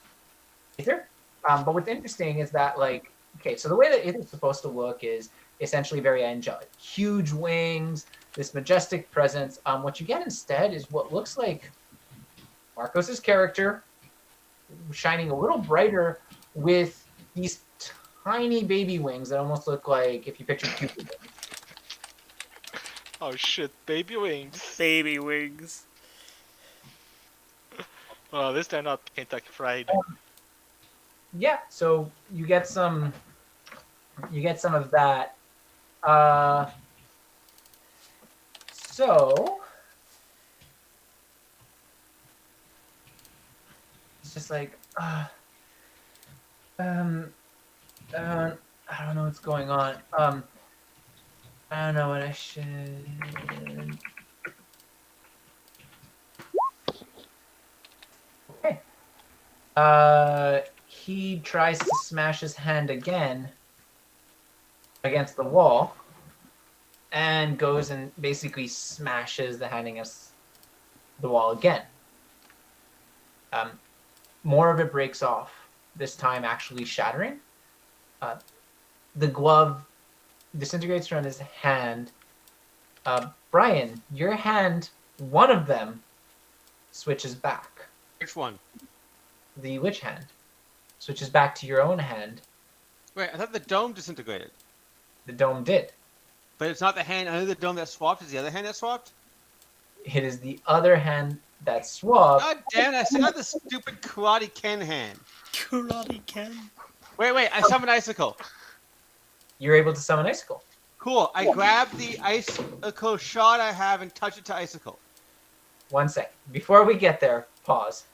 ether. But what's interesting is that, like, okay, so the way that ether is supposed to look is essentially very angelic, huge wings, this majestic presence. What you get instead is what looks like Marcos's character shining a little brighter with these tiny baby wings that almost look like if you picture Cupid. Oh shit, baby wings. Baby wings. Well, at least they're not Kentucky Fried. Yeah, so you get some of that. So it's just like I don't know what's going on. I don't know what I should. Okay. He tries to smash his hand again against the wall. and goes and basically smashes the hand against the wall again. More of it breaks off, this time actually shattering. The glove disintegrates from his hand. Brian, your hand, one of them, switches back. Which one? The witch hand switches back to your own hand. Wait, I thought the dome disintegrated. The dome did. But it's not the hand under the dome that swapped. It's the other hand that swapped. It is the other hand that swapped. God damn it! I still got the stupid Karate Ken hand. Karate Ken. Wait! I summoned Icicle. You're able to summon Icicle. Cool. I grab the Icicle shot I have and touch it to Icicle. 1 second. Before we get there, pause.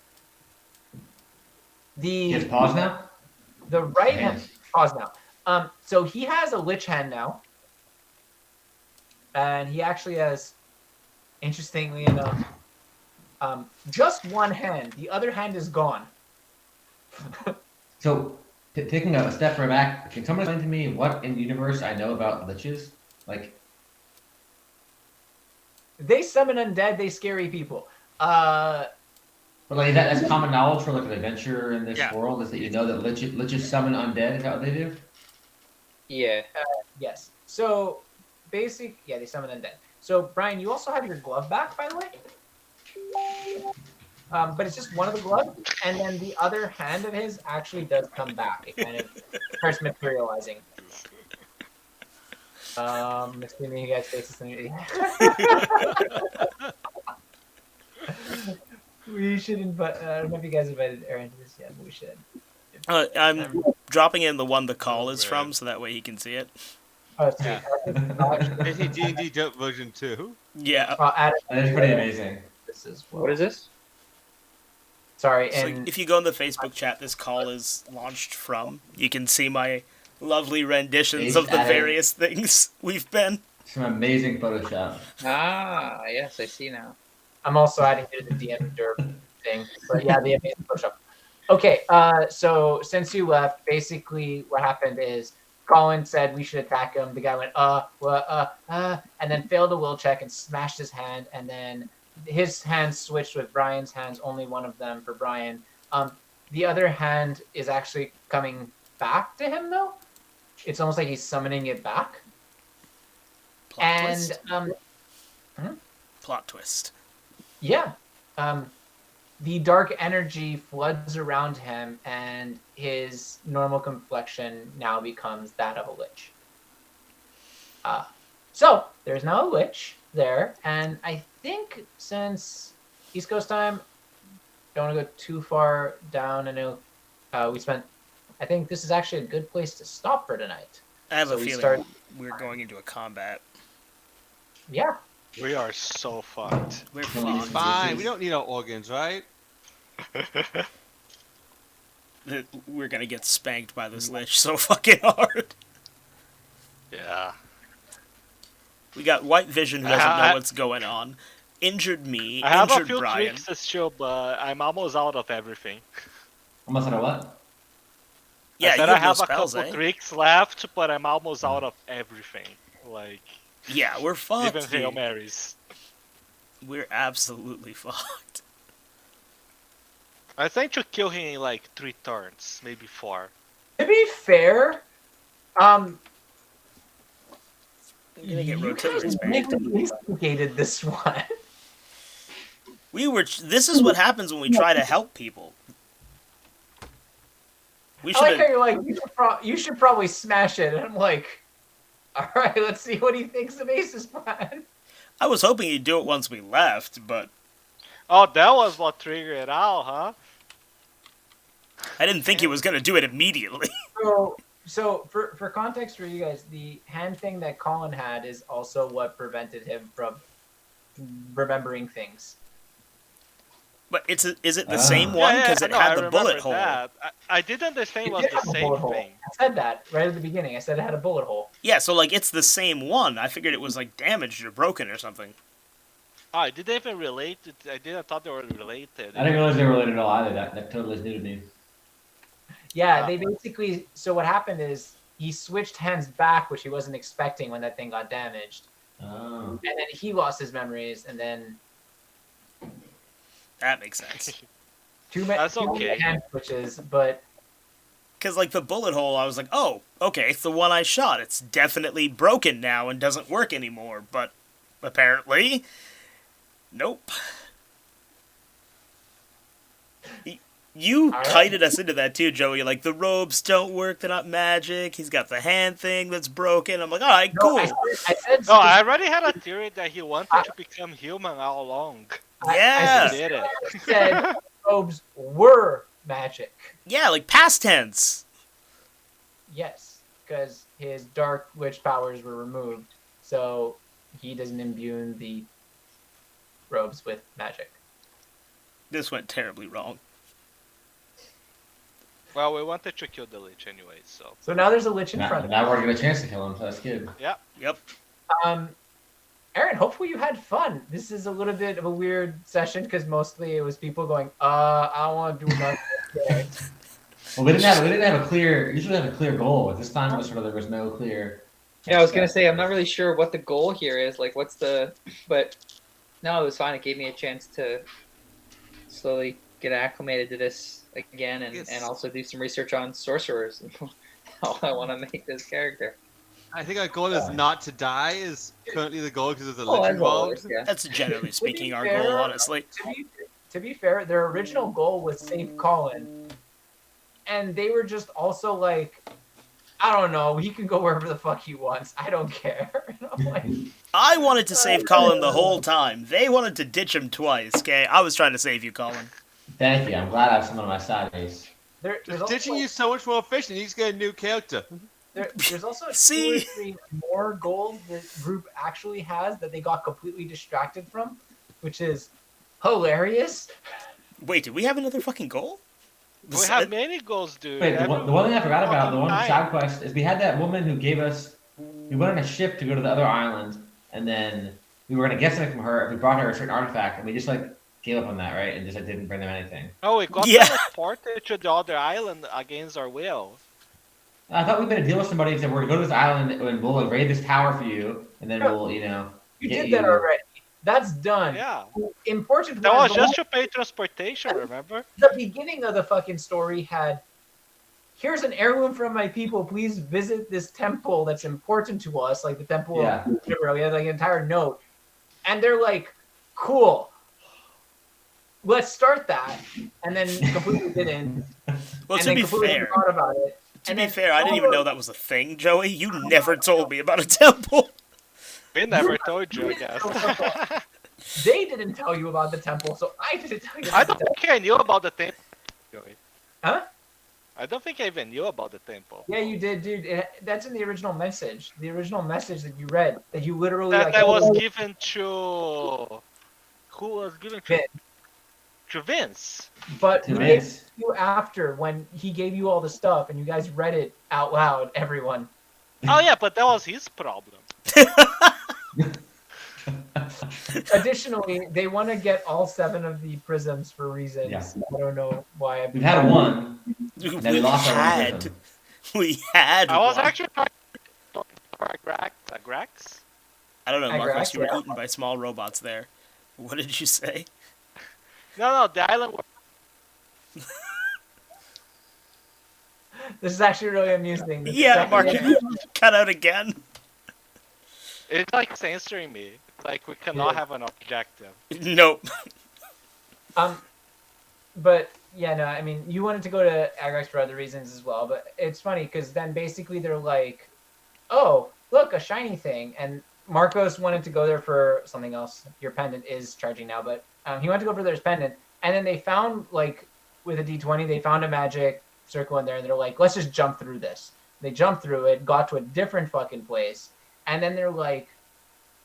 Just pause now. The right Man. hand. Pause now. So he has a lich hand now, and he actually has, interestingly enough, just one hand. The other hand is gone. So, taking a step further back, can someone explain to me what in the universe I know about liches? Like, They summon undead. They scary people. but like that's common knowledge for like an adventurer in this Yeah. world is that you know that liches summon undead. Is that what they do? Yeah. Yes. So, they summon undead. So, Brian, you also have your glove back, by the way. But it's just one of the gloves, and then the other hand of his actually does come back. It kind of starts materializing. Assuming you guys face this We shouldn't, but I don't know if you guys invited Aaron to this yet, but we should. I'm dropping in the one the call is from, so that way he can see it. Oh, sweet. Yeah. Is he D&D version 2? Yeah. I'll add it. That is pretty amazing. This as well. What is this? Sorry, So and if you go in the Facebook chat, this call is launched from. You can see my lovely renditions of the Added. various things we've been. Some amazing Photoshop. Ah, yes, I see now. I'm also adding to the DM derp thing. But yeah, the amazing push-up. Okay, so since you left, basically what happened is Colin said we should attack him. The guy went, and then failed a will check and smashed his hand, and then his hands switched with Brian's hands, only one of them for Brian. The other hand is actually coming back to him, though. It's almost like he's summoning it back. Plot twist. Plot twist. Yeah. The dark energy floods around him, and his normal complexion now becomes that of a lich. So there's now a lich there, and I think since East Coast time, don't want to go too far down. I know we spent. I think this is actually a good place to stop for tonight. I have So a we feeling start- we're going into a combat. Yeah. We are so fucked. We're It's fucked. Fine, we don't need our organs, right? We're gonna get spanked by this lich so fucking hard. Yeah. We got White Vision who doesn't know what's going on. Injured me. I have a Injured few Brian. tricks still, but I'm almost out of everything. Almost out of what? Yeah, I you said have I have no a spells, couple eh? tricks left, but I'm almost out of everything. Like, Yeah, we're fucked. even Hail dude. Marys. We're absolutely fucked. I think to kill him in like 3 turns, maybe 4. To be fair, I'm gonna get you rotisserie guys spanked. instigated this one. This is what happens when we try to help people. We I like should how you're like, you should probably smash it. And I'm like, all right, let's see what he thinks of Ace's plan. I was hoping he'd do it once we left, but Oh, that was what triggered it out, huh? I didn't think he was gonna do it immediately. So for context for you guys, the hand thing that Colin had is also what prevented him from remembering things. But is it the Ah. same one? Because it no, had I the bullet remember hole. that. I didn't understand it It was did the have a bullet same hole. thing. I said that right at the beginning. I said it had a bullet hole. Yeah, so like it's the same one. I figured it was like damaged or broken or something. Oh, I didn't even relate. I didn't thought they were related. I didn't realize they were related at all either. That totally is new to me. Yeah, they basically. So what happened is he switched hands back, which he wasn't expecting when that thing got damaged. Oh. and then he lost his memories, and then That makes sense. That's too many okay. hand switches, but Because, like, the bullet hole, I was like, oh, okay, it's the one I shot. It's definitely broken now and doesn't work anymore. But apparently, nope. You All right. kited us into that too, Joey. Like, the robes don't work, they're not magic. He's got the hand thing that's broken. I'm like, all right, no, cool. I said No, I already had a theory that he wanted to become human all along. Yeah. He did it. I said robes were magic. Yeah, like past tense. Yes, because his dark witch powers were removed, so he doesn't imbue the robes with magic. This went terribly wrong. Well, we wanted to kill the Lich anyway, so. So now there's a lich in front of Now him. we're gonna get a chance to kill him, so that's good. Yep. Aaron, hopefully you had fun. This is a little bit of a weird session because mostly it was people going, I don't want to do nothing today. Well, we didn't have a clear. Usually, have a clear goal. At this time, it was sort of there was no clear. Yeah, I was gonna say I'm not really sure what the goal here is. Like, what's the? But no, it was fine. It gave me a chance to slowly get acclimated to this again, and also do some research on sorcerers and how I want to make this character. I think our goal is not to die. Is currently the goal because there's a Oh, lich as always, involved. yeah. That's generally speaking our fair, goal, honestly. To be fair, their original goal was save Colin, and they were just also like, I don't know, he can go wherever the fuck he wants. I don't care. And I'm like, I wanted to save Colin the whole time. They wanted to ditch him twice, okay? I was trying to save you, Colin. Thank you. I'm glad I have someone on my side, Ace. there's Just also, ditching you so much more efficient. You just get a new character. there's also See? 2 or 3 more goals this group actually has that they got completely distracted from, which is hilarious. Wait, did we have another fucking goal? We have many goals, dude. Wait, the one thing I forgot about, the one Time. side quest, is we had that woman who gave us. We went on a ship to go to the other island, and then we were gonna get something from her if we brought her a certain artifact, and we just like gave up on that, right? And just like didn't bring them anything. Oh, we got Yeah. teleported to the other island against our will. I thought we made a deal with somebody and said we're gonna go to this island and we'll like, raid this tower for you, and then we'll, You get did that already. That's done. Yeah. Important That one, was just to pay transportation, remember? the beginning of the fucking story had, here's an heirloom from my people, please visit this temple that's important to us, like the temple Yeah. of Jibber. We had like an entire note, and they're like, cool, let's start that, and then completely didn't. Well, and to then be completely fair, forgot about it. to be fair, I didn't even know that was a thing, Joey. You never told me about a temple. We never told you, I guess. They didn't tell you about the temple, so I didn't tell you I about don't the temple. think I knew about the temple. Joey. Huh? I don't think I even knew about the temple. Yeah, you did, dude. That's in the original message. The original message that you read, that you literally That like. that was given to... Who was given to? Vince. To Vince. But To he gave Vince. you after when he gave you all the stuff and you guys read it out loud, everyone. Oh yeah, but that was his problem. Additionally, they want to get all 7 of the prisms for reasons. Yeah. I don't know why. We've had one, We and then we lost our one had. prism. We had. I was one. actually trying to Grax. I don't know, I Marcos. grasped You were it. eaten by small robots there. What did you say? No, the island. This is actually really amusing. This Yeah, second- Marcos. Cut out again. It's like censoring me. Like we cannot have an objective. Nope. But yeah, no, I mean, you wanted to go to Agrax for other reasons as well, but it's funny because then basically they're like, oh, look, a shiny thing. And Marcos wanted to go there for something else. Your pendant is charging now, but he wanted to go for their pendant. And then they found, like, with a D20, they found a magic circle in there, and they're like, let's just jump through this. They jumped through it, got to a different fucking place, and then they're like,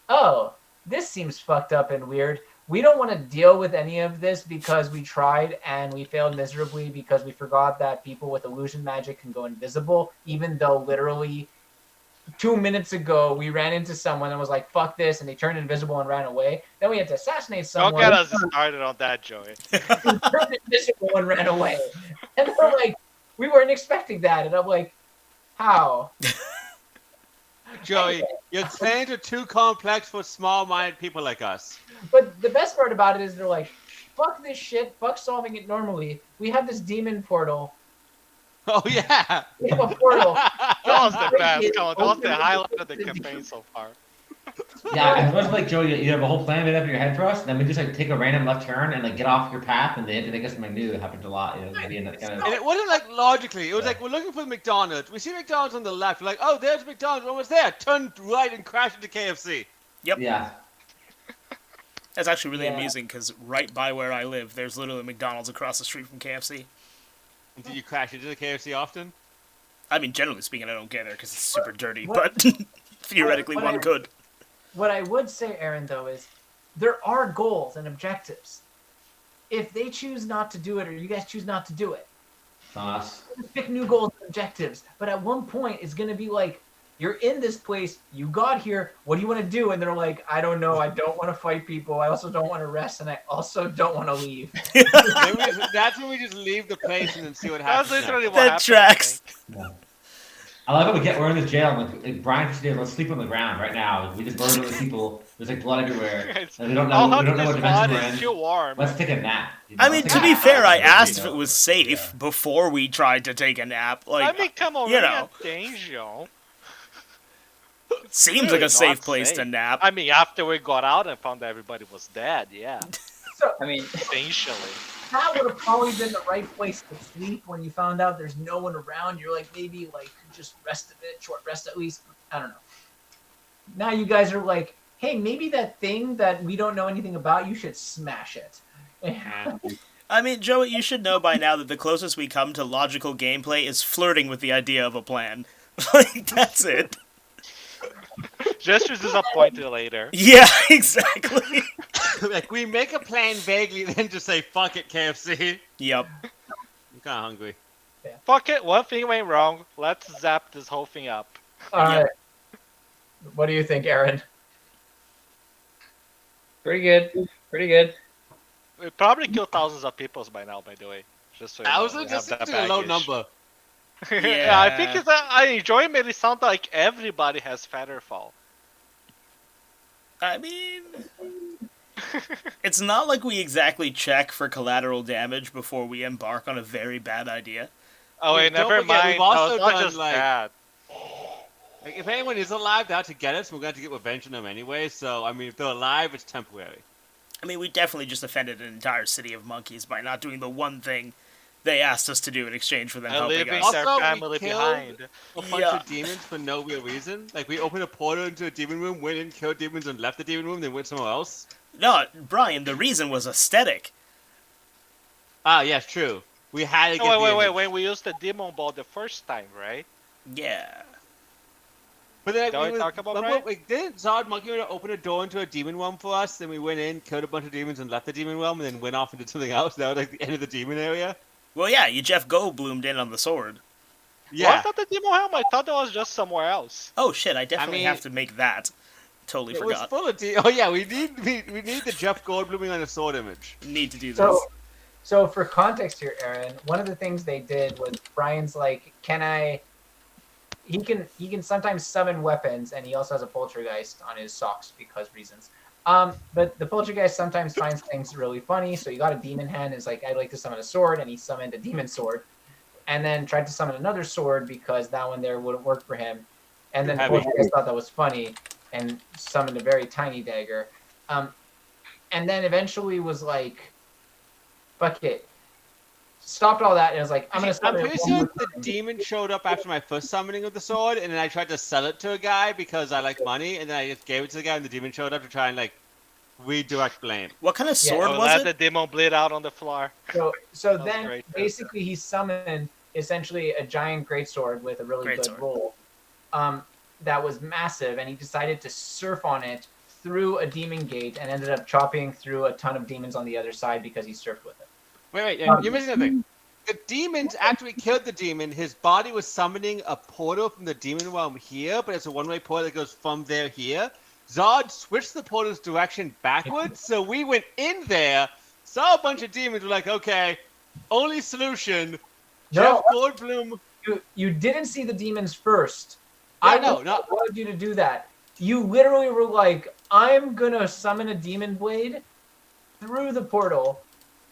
oh, this seems fucked up and weird. We don't want to deal with any of this because we tried and we failed miserably because we forgot that people with illusion magic can go invisible, even though literally 2 minutes ago we ran into someone and was like, fuck this, and they turned invisible and ran away. Then we had to assassinate Don't someone get us started on that, Joey. who turned invisible and ran away. And they're like, we weren't expecting that. And I'm like, how? Joey, Your plans are too complex for small-minded people like us. But the best part about it is they're like, fuck this shit, fuck solving it normally. We have this demon portal. Oh yeah. We have a portal. That was the Break best. it, Come on, that was open the it, highlight of the open it. campaign so far. Yeah, I was like, Joe, you have a whole plan made up in your head for us, and then we just like take a random left turn and like get off your path, and they had to make us something new. It happens a lot, you know. Being that kind of... And it wasn't like logically. It was like we're looking for McDonald's. We see McDonald's on the left. We're like, oh, there's McDonald's. We're almost there. Turn right and crash into KFC. Yeah. That's actually really Yeah. amusing because right by where I live, there's literally McDonald's across the street from KFC. And did you crash into the KFC often? I mean, generally speaking, I don't get there because it's super dirty, What- but theoretically what one I- could. What I would say, Aaron, though, is there are goals and objectives. If they choose not to do it, or you guys choose not to do it, It's on us. just pick new goals and objectives. But at one point, it's going to be like, you're in this place, you got here, what do you want to do? And they're like, I don't know, I don't want to fight people, I also don't want to rest, and I also don't want to leave. That's when we just leave the place and then see what That's happens. literally what That happened. tracks. Yeah. I love it. We're in this jail. Like Brian said, let's sleep on the ground right now. We just burned other people. There's like blood everywhere. It's- And we don't I'll know. hug We don't know this what blood, dimension we're it's in. too warm. Let's take a nap. you know? I mean, Let's to take a be nap. fair, I You asked if know? it was safe before we tried to take a nap. Like, I mean, come on, you we're know. in danger. seems really like a safe not place to safe. nap. I mean, after we got out and found that everybody was dead, yeah, I mean, essentially. That would have probably been the right place to sleep when you found out there's no one around. You're like, maybe like just rest a bit, short rest at least. I don't know. Now you guys are like, hey, maybe that thing that we don't know anything about, you should smash it. I mean, Joey, you should know by now that the closest we come to logical gameplay is flirting with the idea of a plan. Like, that's it. Just as disappointed later. Yeah, exactly. Like we make a plan vaguely, then just say fuck it, KFC. Yep. I'm kind of hungry. Fuck it, one thing went wrong. Let's zap this whole thing up. All right. What do you think, Aaron? pretty good. Pretty good. We probably killed thousands of people by now, by the way. Just so you know, Thousands? we have That's that a low baggage. number. Yeah, I think it's I enjoy it. Made it sound like everybody has Featherfall. I mean, it's not like we exactly check for collateral damage before we embark on a very bad idea. Oh wait, Don't never forget, mind. we've also That was not done, just like- bad. Like, if anyone is alive, they're out to get us. We're going to get revenge on them anyway. So, I mean, if they're alive, it's temporary. I mean, we definitely just offended an entire city of monkeys by not doing the one thing they asked us to do in exchange for them And helping leaving us. their Also, we family killed- behind. A bunch Yeah. of demons for no real reason. Like, we opened a portal into a demon room, went in, killed demons, and left the demon room, then went somewhere else. No, Brian, the reason was aesthetic. Ah, yes, true. We had to get Oh, the image. wait. We used the demon ball the first time, right? Yeah. But then Don't we talk about remember, Brian? like, didn't Zod Monkey Rider open a door into a demon realm for us? Then we went in, killed a bunch of demons, and left the demon realm, and then went off and did something else. That was like the end of the demon area. Well, yeah, you Jeff Goldblumed in on the sword. Yeah. Was that the demon helm? I thought that was just somewhere else. Oh shit, I definitely mean- have to make that. Totally It was forgot. full of Oh yeah, we need the Jeff Goldbluming on a sword image. Need to do this. So for context here, Aaron, one of the things they did was Brian's like, he can sometimes summon weapons, and he also has a poltergeist on his socks because reasons. But the poltergeist sometimes finds things really funny, so he got a demon hand, is like, I'd like to summon a sword, and he summoned a demon sword, and then tried to summon another sword because that one there wouldn't work for him. And then the Heavy. poltergeist thought that was funny and summoned a very tiny dagger. And then eventually was like, fuck it. Stopped all that and was like, I'm gonna I'm summon pretty it sure one more the time. demon showed up after my first summoning of the sword, and then I tried to sell it to a guy because I like money, and then I just gave it to the guy, and the demon showed up to try and like redirect blame. What kind of Yeah, sword Or was let it? the demon bleed out on the floor. So That was then great. basically he summoned essentially a giant greatsword with a really good Greatsword. roll. That was massive, and he decided to surf on it through a demon gate and ended up chopping through a ton of demons on the other side because he surfed with it. Wait, you're missing something. The demons, after we killed the demon, his body was summoning a portal from the demon realm here, but it's a one-way portal that goes from there here. Zod switched the portal's direction backwards, so we went in there, saw a bunch of demons, we're like, okay, only solution, Jeff Goldblum. You didn't see the demons first. Yeah, I no, not- wanted you to do that. You literally were like, I'm gonna summon a demon blade through the portal,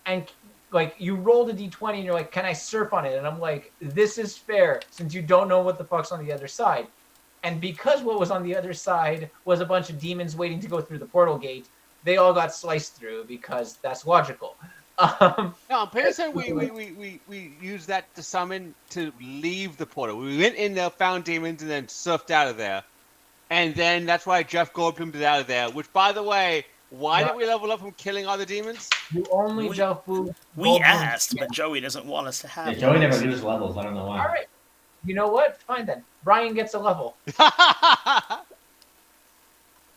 and like you rolled a d20 and you're like, can I surf on it? And I'm like, this is fair since you don't know what the fuck's on the other side. And because what was on the other side was a bunch of demons waiting to go through the portal gate, they all got sliced through because that's logical. No, I'm pretty sure we used that to summon to leave the portal. We went in there, found demons, and then surfed out of there. And then that's why Jeff Goldblum did out of there. Which, by the way, why didn't we level up from killing all the demons? You only Jeff Blue. We asked, but Joey doesn't want us to have. Yeah, Joey never gives us levels. I don't know why. All right. You know what? Fine then. Brian gets a level.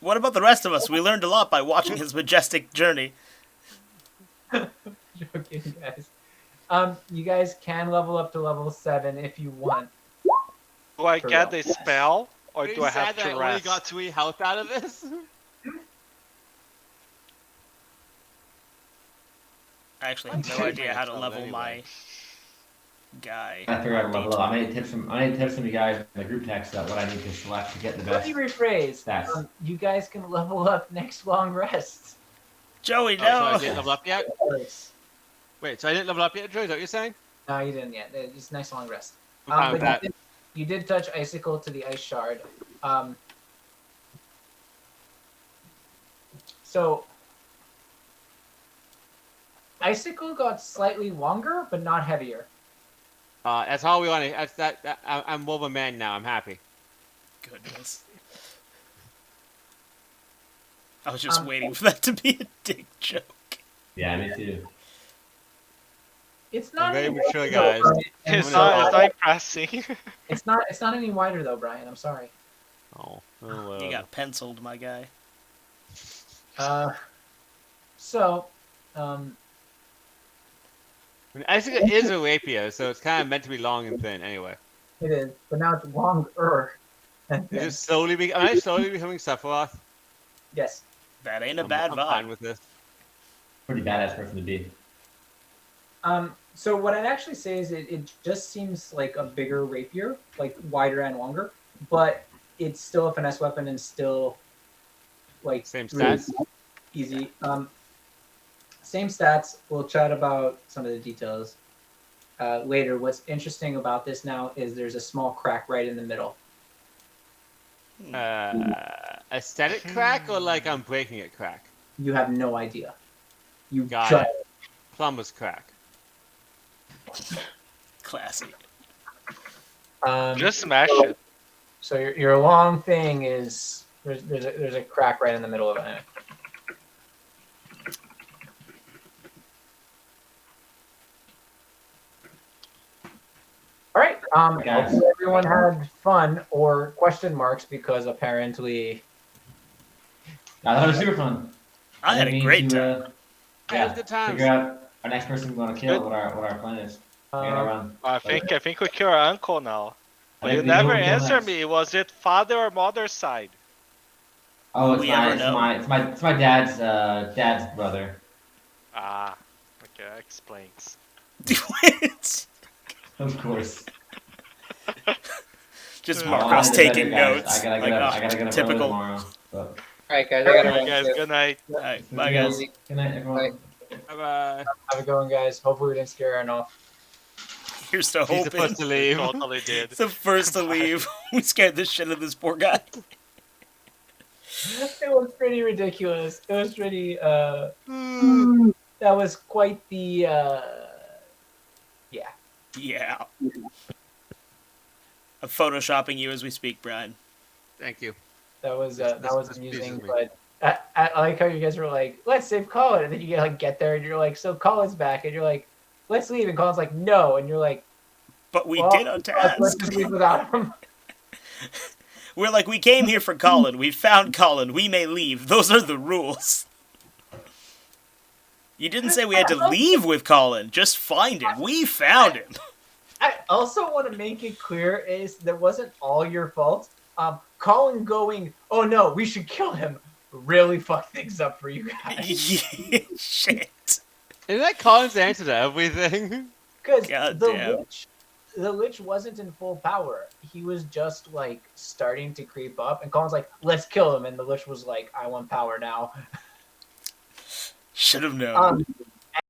What about the rest of us? We learned a lot by watching his majestic journey. Joking, guys. You guys can level up to level 7 if you want. Do I For get real. a spell, or Pretty do I have sad that I to only rest? got 3 health out of this. I actually have no idea how to level my guy. I figure out how to level up. I need tips from you guys in the group text about what I need to select to get the Let best me rephrase. stats. You guys can level up next long rest. Joey, Oh, so I no! didn't level up yet? Wait, so I didn't level up yet, Joey? Is that what you're saying? No, you didn't yet. It's nice long rest. I'm fine with that. You did touch Icicle to the ice shard. So Icicle got slightly longer, but not heavier. That's all we want to. I'm more of a man now. I'm happy. Goodness. I was just waiting for that to be a dick joke. Yeah, me too. It's not very any mature, wider, guys. though, Brian. It's not impressing. It's not any wider though, Brian. I'm sorry. Oh, You got penciled, my guy. So, I mean, Icicle is a rapier, so it's kind of meant to be long and thin anyway. it is, but now it's longer. Am I slowly becoming Sephiroth? Yes. That ain't a bad I'm vibe. fine with this. Pretty badass person to be. So what I'd actually say is it just seems like a bigger rapier, like wider and longer, but it's still a finesse weapon and still like Same really stats? easy. Same stats. We'll chat about some of the details later. What's interesting about this now is there's a small crack right in the middle. Aesthetic crack or like I'm breaking it crack? You have no idea. You Got just it. Plumber's crack. Classy. Just smash it. So your long thing is there's a crack right in the middle of it. All right. Guys. Hopefully everyone had fun or question marks because apparently. I thought it was super fun. I had a need great to, time. Yeah, it was good times. Figure out our next person we want to kill. What our plan is. I gotta run. I think we kill our uncle now. I But you think we never will kill answered next. me. Was it father or mother's side? Oh, We ever know? it's my dad's brother. Ah, okay, that explains. Of course. Just I'll Marcos end it better, taking guys. notes. I gotta Like, get up. oh, I gotta get up early typical. tomorrow. So. All right, guys. I gotta Alright, run. guys. too. Good night. All right, bye, guys. Good night, everyone. Bye-bye. Have a good one, guys. Hopefully we didn't scare her enough. Here's to He's the hoping. first to leave. Totally did. It's the first to leave. We scared the shit out of this poor guy. It was pretty ridiculous. It was pretty. That was quite the. Yeah. I'm photoshopping you as we speak, Brian. Thank you. That was This amusing. pleases me. But I like how you guys were like, "Let's save Colin," and then you get there and you're like, "So Colin's back," and you're like, "Let's leave," and Colin's like, "No," and you're like, But we well, did our Let's task. just leave without him. We're like, we came here for Colin. We found Colin. We may leave. Those are the rules. You didn't say we had to leave with Colin. Just find him. We found him. I also want to make it clear is that wasn't all your fault. Colin going, "Oh no, we should kill him," really fucked things up for you guys. Shit. Isn't that Colin's answer to everything? Because God the damn. witch the Lich wasn't in full power. He was just like starting to creep up, and Colin's like, "Let's kill him," and the Lich was like, "I want power now." Should have known.